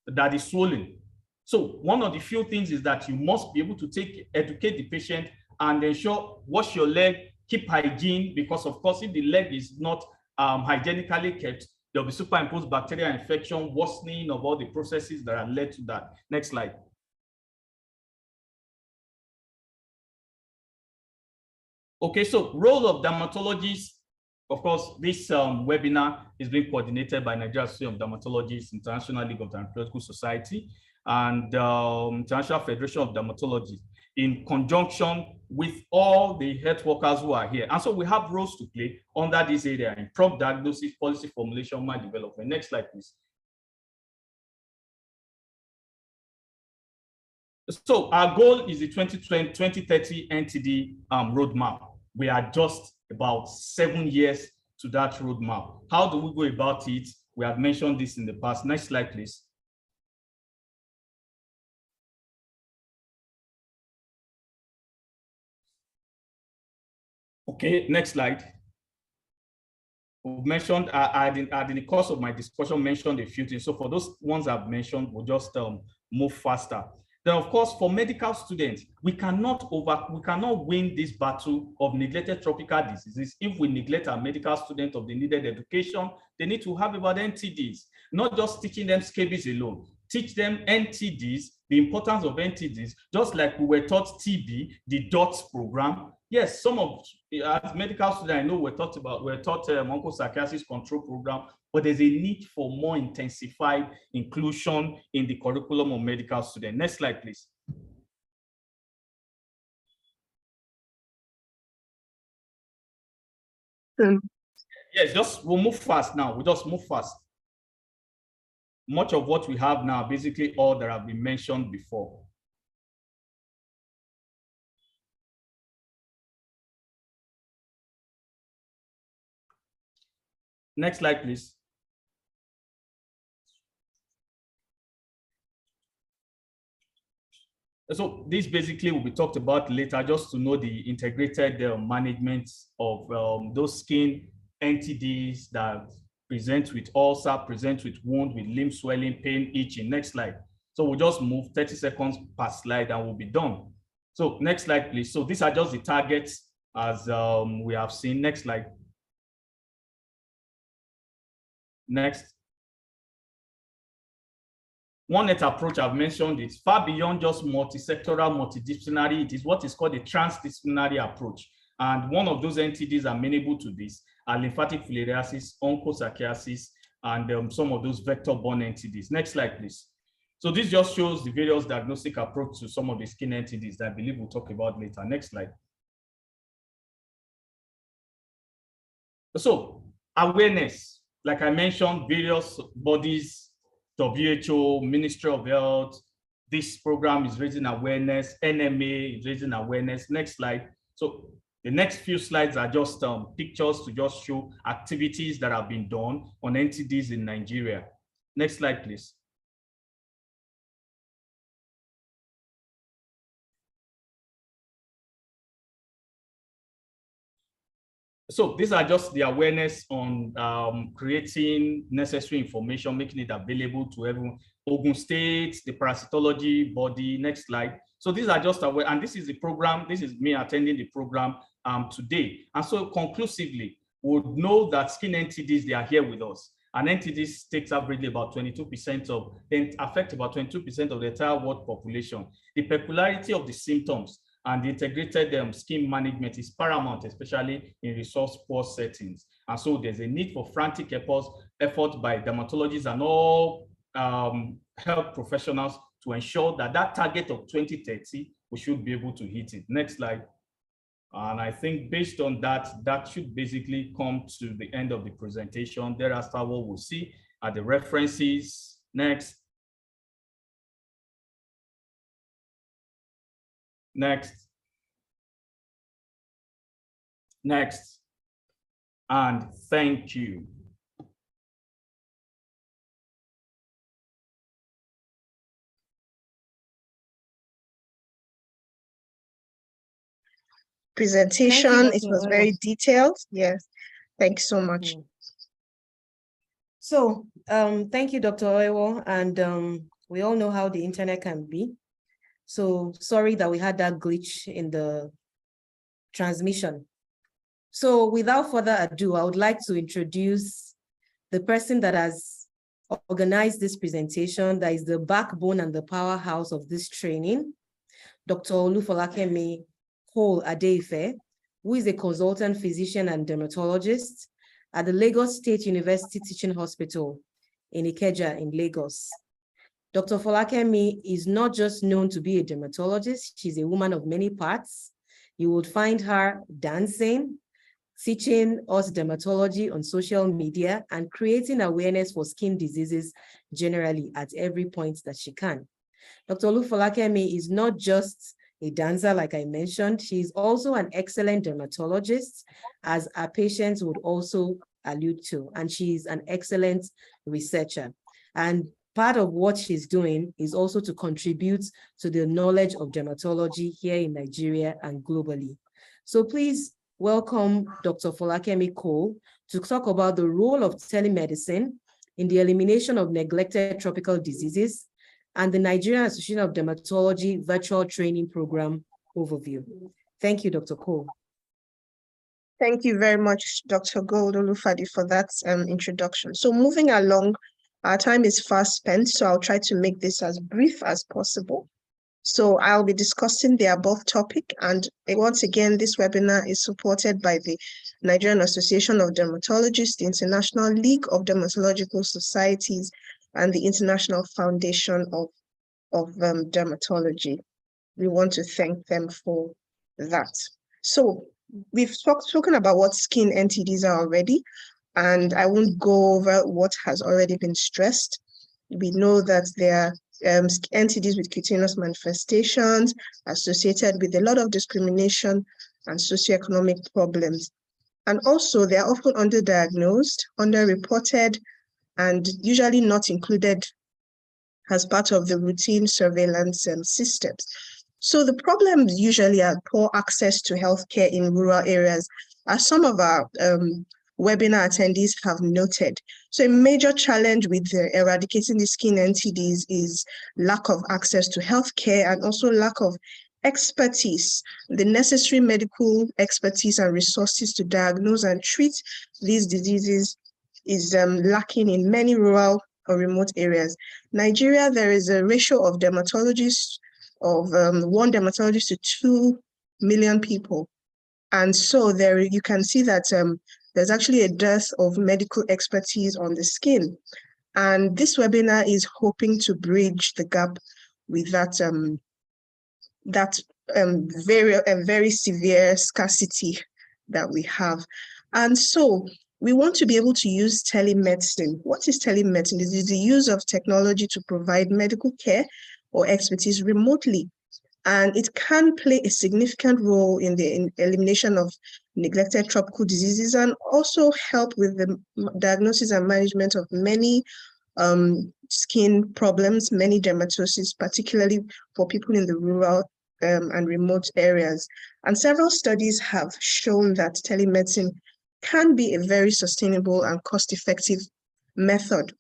that is swollen. So one of the few things is that you must be able to educate the patient and ensure, wash your leg, keep hygiene, because of course, if the leg is not hygienically kept, there'll be superimposed bacterial infection, worsening of all the processes that are led to that. Next slide. Okay, so role of dermatologists. Of course, this webinar is being coordinated by Nigerian Association of Dermatologists, International League of Dermatological Society, and International Federation of Dermatology, in conjunction with all the health workers who are here. And so we have roles to play under this area in prompt diagnosis, policy formulation, mind development. Next slide, please. So our goal is the 2030 NTD roadmap. We are just about 7 years to that roadmap. How do we go about it? We have mentioned this in the past. Next slide, please. Okay, next slide. We've mentioned, in the course of my discussion, mentioned a few things. So for those ones I've mentioned, we'll just move faster. Then, of course, for medical students, we cannot win this battle of neglected tropical diseases if we neglect our medical students of the needed education. They need to have about NTDs, not just teaching them scabies alone. Teach them NTDs, the importance of NTDs, just like we were taught TB, the DOTS program. Yes, some of, as medical students, I know we're taught onchocerciasis control program, but there's a need for more intensified inclusion in the curriculum of medical students. Next slide, please. Yes, we'll move fast now. We'll just move fast. Much of what we have now, basically all that have been mentioned before. Next slide, please. So this basically will be talked about later, just to know the integrated management of those skin NTDs that present with ulcer, present with wound, with limb swelling, pain, itching. Next slide. So we'll just move 30 seconds per slide and we'll be done. So next slide, please. So these are just the targets as we have seen. Next slide. Next. One net approach I've mentioned is far beyond just multisectoral, multidisciplinary. It is what is called a transdisciplinary approach. And one of those entities amenable to this are lymphatic filariasis, onchocerciasis, and some of those vector-borne entities. Next slide, please. So this just shows the various diagnostic approach to some of the skin entities that I believe we'll talk about later. Next slide. So awareness, like I mentioned, various bodies, WHO, Ministry of Health, this program is raising awareness, NMA is raising awareness. Next slide. So the next few slides are just pictures to just show activities that have been done on NTDs in Nigeria. Next slide, please. So these are just the awareness on creating necessary information, making it available to everyone. Ogun State, the parasitology body, next slide. So these are just aware, and this is the program, this is me attending the program today. And so conclusively, we would know that Skin NTDs, they are here with us. And NTDs takes averagely about 22% of, then affect about 22% of the entire world population. The peculiarity of the symptoms and the integrated skin management is paramount, especially in resource-poor settings. And so there's a need for frantic effort by dermatologists and all health professionals to ensure that that target of 2030, we should be able to hit it. Next slide. And I think based on that, that should basically come to the end of the presentation. Thereafter, what we'll see are the references. Next. Next. Next. And thank you. Presentation, it was very detailed. Yes, thank you so much. So thank you, Dr. Oyewo, and we all know how the internet can be. So sorry that we had that glitch in the transmission. So without further ado, I would like to introduce the person that has organized this presentation, that is the backbone and the powerhouse of this training, Dr. Olufolakemi Cole-Adeife, who is a consultant physician and dermatologist at the Lagos State University Teaching Hospital in Ikeja in Lagos. Dr. Folakemi is not just known to be a dermatologist, she's a woman of many parts. You would find her dancing, teaching us dermatology on social media, and creating awareness for skin diseases generally at every point that she can. Dr. Olufolakemi is not just a dancer, like I mentioned, she's also an excellent dermatologist, as our patients would also allude to, and she's an excellent researcher. And part of what she's doing is also to contribute to the knowledge of dermatology here in Nigeria and globally. So please welcome Dr. Folakemi Cole to talk about the role of telemedicine in the elimination of neglected tropical diseases and the Nigerian Association of Dermatology virtual training program overview. Thank you, Dr. Cole. Thank you very much, Dr. Gold Olufadi, for that introduction. So moving along, our time is fast spent, so I'll try to make this as brief as possible. So I'll be discussing the above topic, and once again, this webinar is supported by the Nigerian Association of Dermatologists, the International League of Dermatological Societies, and the International Foundation of Dermatology. We want to thank them for that. So we've spoken about what skin NTDs are already, and I won't go over what has already been stressed. We know that there are NTDs with cutaneous manifestations associated with a lot of discrimination and socioeconomic problems. And also, they are often underdiagnosed, underreported, and usually not included as part of the routine surveillance systems. So the problems usually are poor access to healthcare in rural areas, as some of our webinar attendees have noted. So a major challenge with eradicating the skin NTDs is lack of access to healthcare and also lack of expertise, the necessary medical expertise and resources to diagnose and treat these diseases is lacking in many rural or remote areas. Nigeria, there is a ratio of dermatologists of 1 dermatologist to 2 million people. And so there you can see that there's actually a dearth of medical expertise on the skin. And this webinar is hoping to bridge the gap with that, very severe scarcity that we have. And so we want to be able to use telemedicine. What is telemedicine? It is the use of technology to provide medical care or expertise remotely. And it can play a significant role in the elimination of neglected tropical diseases and also help with the diagnosis and management of many skin problems, many dermatoses, particularly for people in the rural and remote areas. And several studies have shown that telemedicine can be a very sustainable and cost-effective method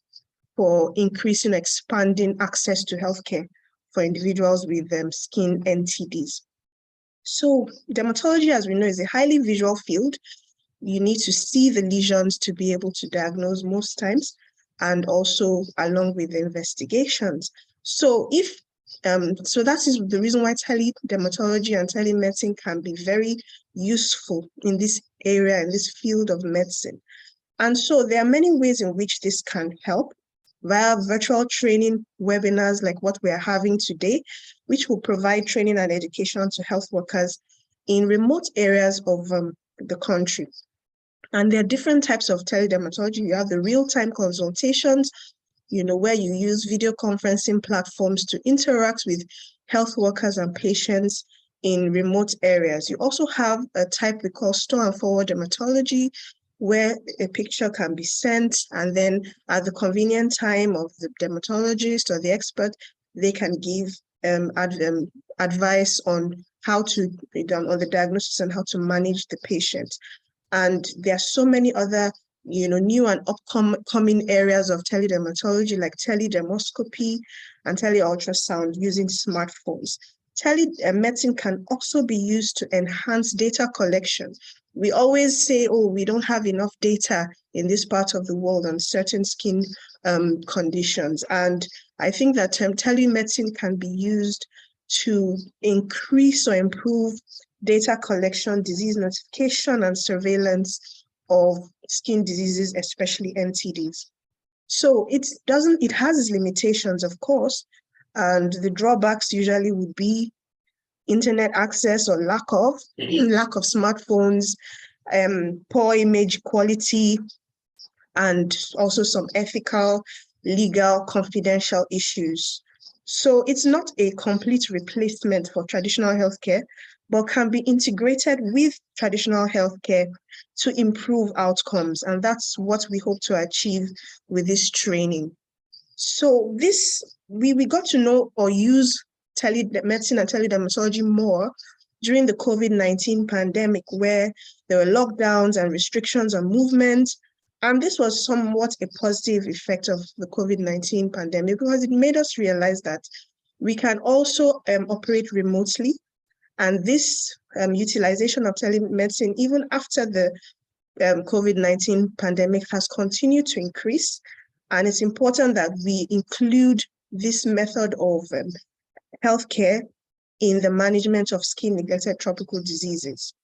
for increasing, expanding access to healthcare for individuals with skin NTDs. So dermatology, as we know, is a highly visual field. You need to see the lesions to be able to diagnose most times, and also along with the investigations. So so that is the reason why dermatology and telemedicine can be very useful in this area, in this field of medicine. And so there are many ways in which this can help via virtual training webinars like what we are having today, which will provide training and education to health workers in remote areas of the country. And there are different types of teledermatology. You have the real-time consultations, where you use video conferencing platforms to interact with health workers and patients in remote areas. You also have a type we call store and forward dermatology, where a picture can be sent, and then at the convenient time of the dermatologist or the expert, they can give advice on how to on the diagnosis and how to manage the patient. And there are so many other new and upcoming areas of teledermatology, like teledermoscopy and teleultrasound using smartphones. Telemedicine can also be used to enhance data collection. We always say, oh, we don't have enough data in this part of the world on certain skin conditions. And I think that telemedicine can be used to increase or improve data collection, disease notification, and surveillance of skin diseases, especially NTDs. So it has its limitations, of course, and the drawbacks usually would be internet access or lack of smartphones, poor image quality, and also some ethical, legal, confidential issues. So it's not a complete replacement for traditional healthcare, but can be integrated with traditional healthcare to improve outcomes. And that's what we hope to achieve with this training. So we got to know or use telemedicine and teledermatology more during the COVID-19 pandemic, where there were lockdowns and restrictions on movement. And this was somewhat a positive effect of the COVID-19 pandemic, because it made us realize that we can also operate remotely. And this utilization of telemedicine, even after the COVID-19 pandemic, has continued to increase. And it's important that we include this method of healthcare in the management of skin-neglected tropical diseases.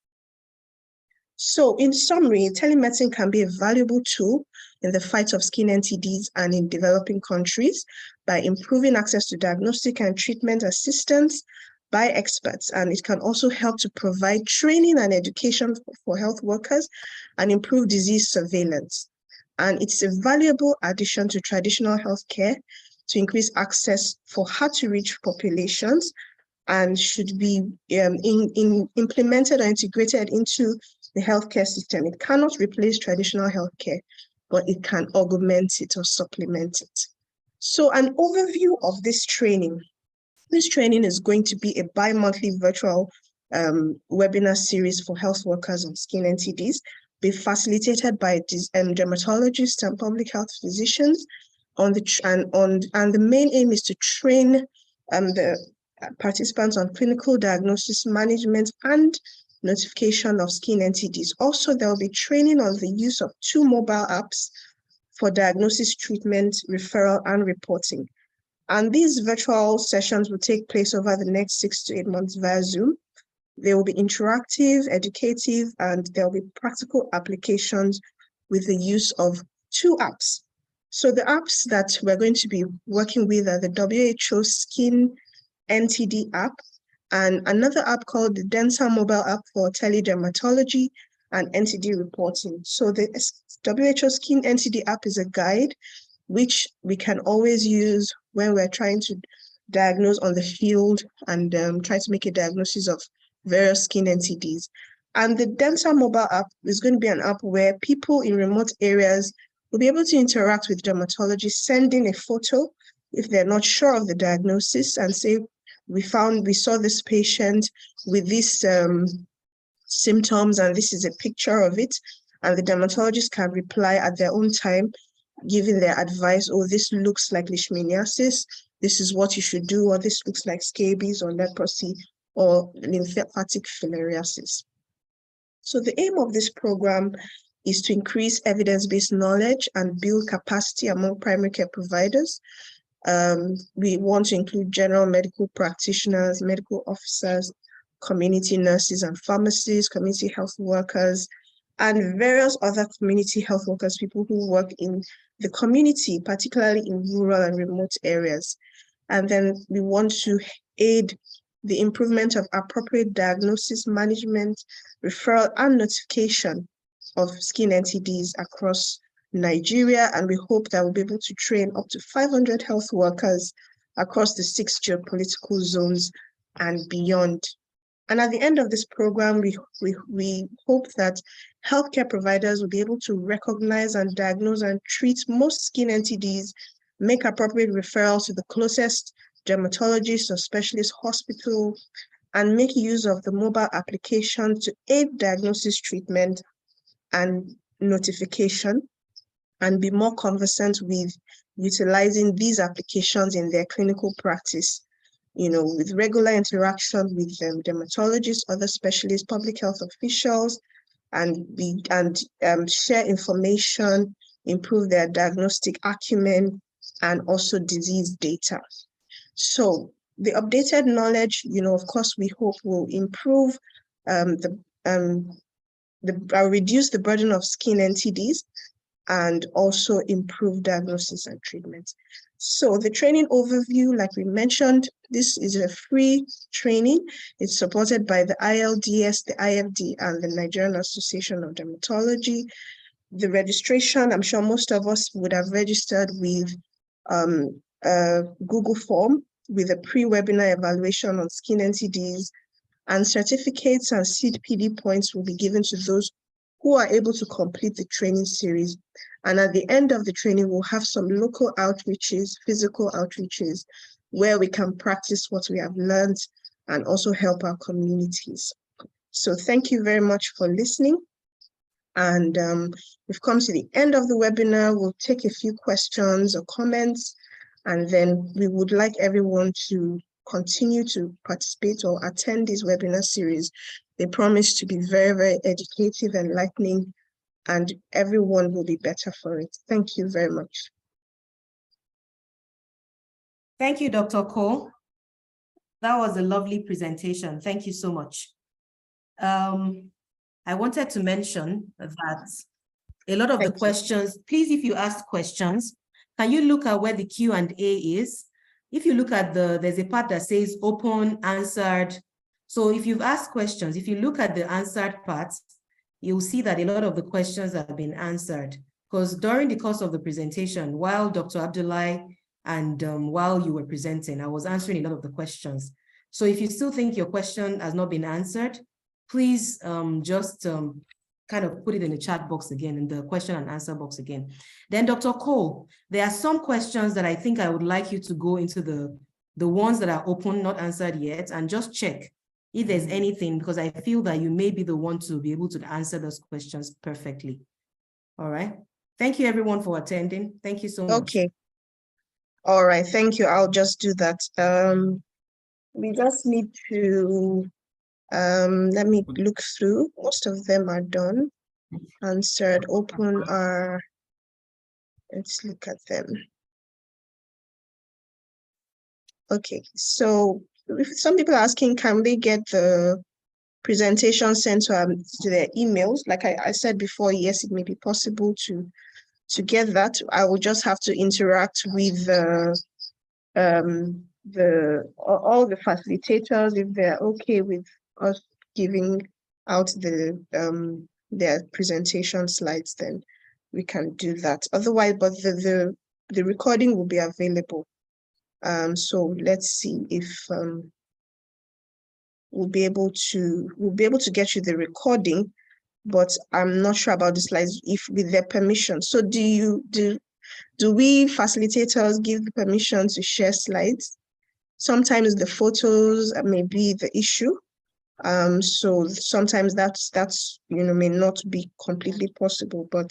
So in summary, telemedicine can be a valuable tool in the fight of skin NTDs and in developing countries by improving access to diagnostic and treatment assistance by experts. And it can also help to provide training and education for health workers and improve disease surveillance. And it's a valuable addition to traditional healthcare to increase access for hard-to-reach populations, and should be implemented or integrated into the healthcare system. It cannot replace traditional healthcare, but it can augment it or supplement it. So an overview of this training. This training is going to be a bi-monthly virtual webinar series for health workers on skin NTDs, be facilitated by dermatologists and public health physicians. And the main aim is to train the participants on clinical diagnosis, management, and notification of skin NTDs. Also, there will be training on the use of 2 mobile apps for diagnosis, treatment, referral, and reporting. And these virtual sessions will take place over the next 6 to 8 months via Zoom. They will be interactive, educative, and there will be practical applications with the use of 2 apps. So the apps that we're going to be working with are the WHO Skin NTD app, and another app called the Densa mobile app for teledermatology, and NTD reporting. So the WHO Skin NTD app is a guide which we can always use when we're trying to diagnose on the field and try to make a diagnosis of various skin NTDs. And the Dental mobile app is going to be an app where people in remote areas will be able to interact with dermatologists, sending a photo if they're not sure of the diagnosis and say, we saw this patient with these symptoms and this is a picture of it. And the dermatologist can reply at their own time, giving their advice, oh, this looks like leishmaniasis, this is what you should do, or this looks like scabies or leprosy or lymphatic filariasis. So the aim of this program is to increase evidence-based knowledge and build capacity among primary care providers. We want to include general medical practitioners, medical officers, community nurses and pharmacists, community health workers, and various other community health workers, people who work in the community, particularly in rural and remote areas. And then we want to aid the improvement of appropriate diagnosis, management, referral, and notification of skin NTDs across Nigeria. And we hope that we'll be able to train up to 500 health workers across the 6 geopolitical zones and beyond. And at the end of this program, we hope that healthcare providers will be able to recognize and diagnose and treat most skin NTDs, make appropriate referrals to the closest dermatologist or specialist hospital, and make use of the mobile application to aid diagnosis, treatment, and notification, and be more conversant with utilizing these applications in their clinical practice, with regular interaction with dermatologists, other specialists, public health officials, and share information, improve their diagnostic acumen, and also disease data. So the updated knowledge, of course, we hope will improve reduce the burden of skin NTDs and also improve diagnosis and treatment. So the training overview, like we mentioned, this is a free training. It's supported by the ILDS, the IFD, and the Nigerian Association of Dermatology. The registration, I'm sure most of us would have registered with a Google form with a pre-webinar evaluation on skin NTDs, and certificates and CPD points will be given to those who are able to complete the training series. And at the end of the training, we'll have some local outreaches, physical outreaches, where we can practice what we have learned and also help our communities. So thank you very much for listening. And we've come to the end of the webinar. We'll take a few questions or comments, and then we would like everyone to continue to participate or attend this webinar series. They promise to be very, very educative, enlightening, and everyone will be better for it. Thank you very much. Thank you, Dr. Cole. That was a lovely presentation. Thank you so much. I wanted to mention that a lot of the questions, please, if you ask questions, can you look at where the Q&A is? If you look at there's a part that says open, answered. So if you've asked questions, if you look at the answered parts, you'll see that a lot of the questions have been answered. Because during the course of the presentation, while Dr. Abdullahi and while you were presenting, I was answering a lot of the questions. So if you still think your question has not been answered, please just kind of put it in the chat box again, in the question and answer box again. Then Dr. Cole, there are some questions that I think I would like you to go into the ones that are open, not answered yet, and just check if there's anything, because I feel that you may be the one to be able to answer those questions perfectly. All right. Thank you everyone for attending. Thank you so much. Okay. All right, thank you. I'll just do that. We just need to, let me look through. Most of them are done. Answered, open are, let's look at them. Okay, so if some people are asking, can they get the presentation sent to their emails? Like I said before, yes, it may be possible to get that. I will just have to interact with all the facilitators if they're okay with us giving out the their presentation slides, then we can do that. Otherwise, but the recording will be available. So let's see if we'll be able to get you the recording, but I'm not sure about the slides if with their permission. So do we facilitators give the permission to share slides? Sometimes the photos may be the issue. So sometimes that's may not be completely possible, but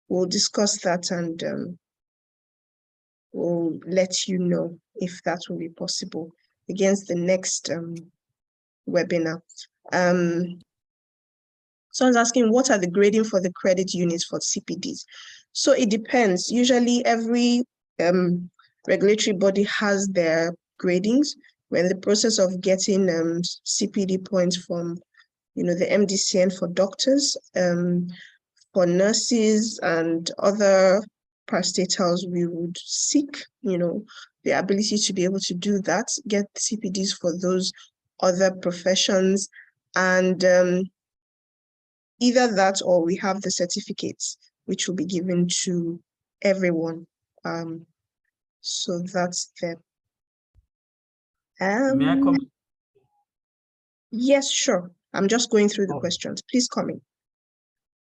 we'll discuss that and we'll let you know if that will be possible against the next webinar. Someone's asking, what are the grading for the credit units for CPDs? So it depends. Usually every regulatory body has their gradings. We're in the process of getting CPD points from the MDCN for doctors, for nurses and other parastatals. We would seek the ability to be able to do that, get CPDs for those other professions, and either that or we have the certificates which will be given to everyone. So that's the May I comment? Yes, sure. I'm just going through the questions. Please comment.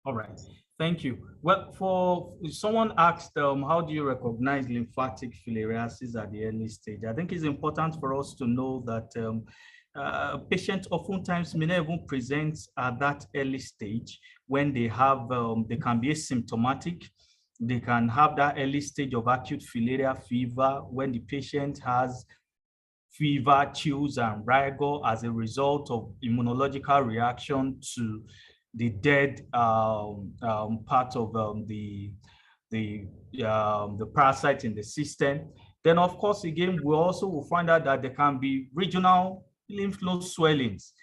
All right, thank you. Well, someone asked, how do you recognize lymphatic filariasis at the early stage? I think it's important for us to know that patients oftentimes may not even present at that early stage when they have, they can be asymptomatic. They can have that early stage of acute filarial fever when the patient has fever, chills, and rigor as a result of immunological reaction to the dead part of the parasite in the system. Then, of course, again, we also will find out that there can be regional lymph node swellings,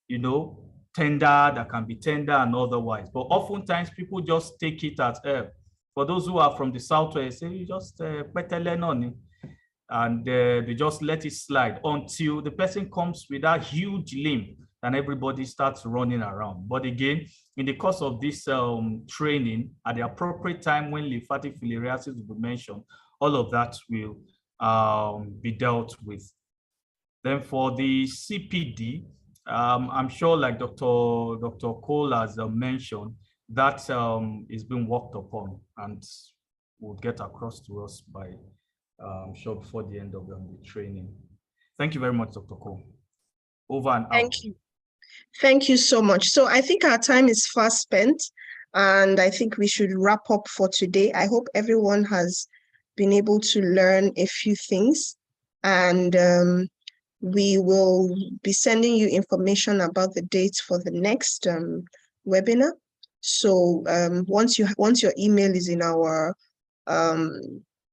tender, that can be tender and otherwise. But oftentimes, people just take it as, for those who are from the Southwest, you just and they just let it slide until the person comes with that huge limp and everybody starts running around. But again, in the course of this training, at the appropriate time when lymphatic filariasis will be mentioned, all of that will be dealt with. Then for the CPD, I'm sure like Dr. Cole has mentioned, that is being worked upon and will get across to us by I'm sure before the end of the training. Thank you very much, Dr. Cole. Over and out. Thank you. Thank you so much. So I think our time is fast spent, and I think we should wrap up for today. I hope everyone has been able to learn a few things, and we will be sending you information about the dates for the next webinar. So once your email is in our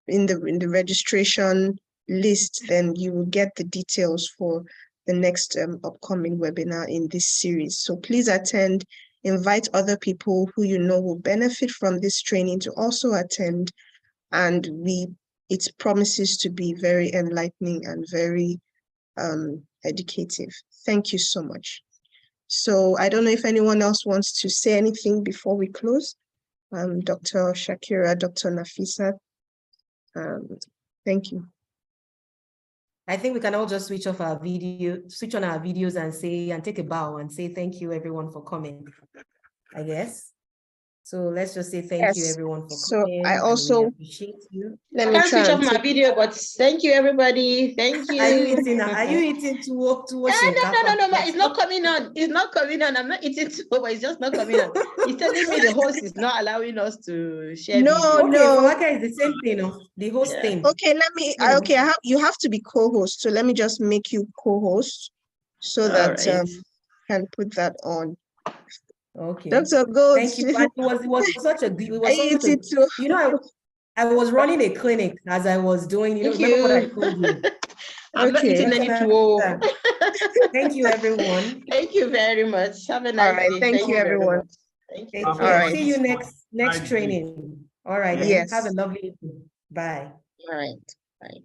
in the registration list, then you will get the details for the next upcoming webinar in this series. So please attend, invite other people who will benefit from this training to also attend, and it promises to be very enlightening and very educative. Thank you so much. So I don't know if anyone else wants to say anything before we close. Dr. Shakira, Dr. Nafisa, thank you. I think we can all just switch on our videos and take a bow and say thank you everyone for coming, I guess. So let's just say thank you everyone for coming. So I also appreciate you. Let me switch off my video, but thank you everybody. Thank you. Are you eating to watch? No, it's not coming on. It's not coming on. I'm not eating too, but it's just not coming on. He's telling me the host is not allowing us to share video. No. Okay, it's the same thing, the host thing. Okay, let me. Okay, you have to be co-host. So let me just make you co-host so that can put that on. Okay. Dr. Gold. Thank you. It was such a I was running a clinic as I was doing. Remember what I told you. I'm not eating any tuwo. Thank you, everyone. Thank you very much. Have a nice day. Thank you, everyone. Thank you. All right. See you next training. All right. Yes. Have a lovely evening. Bye. All right. Bye.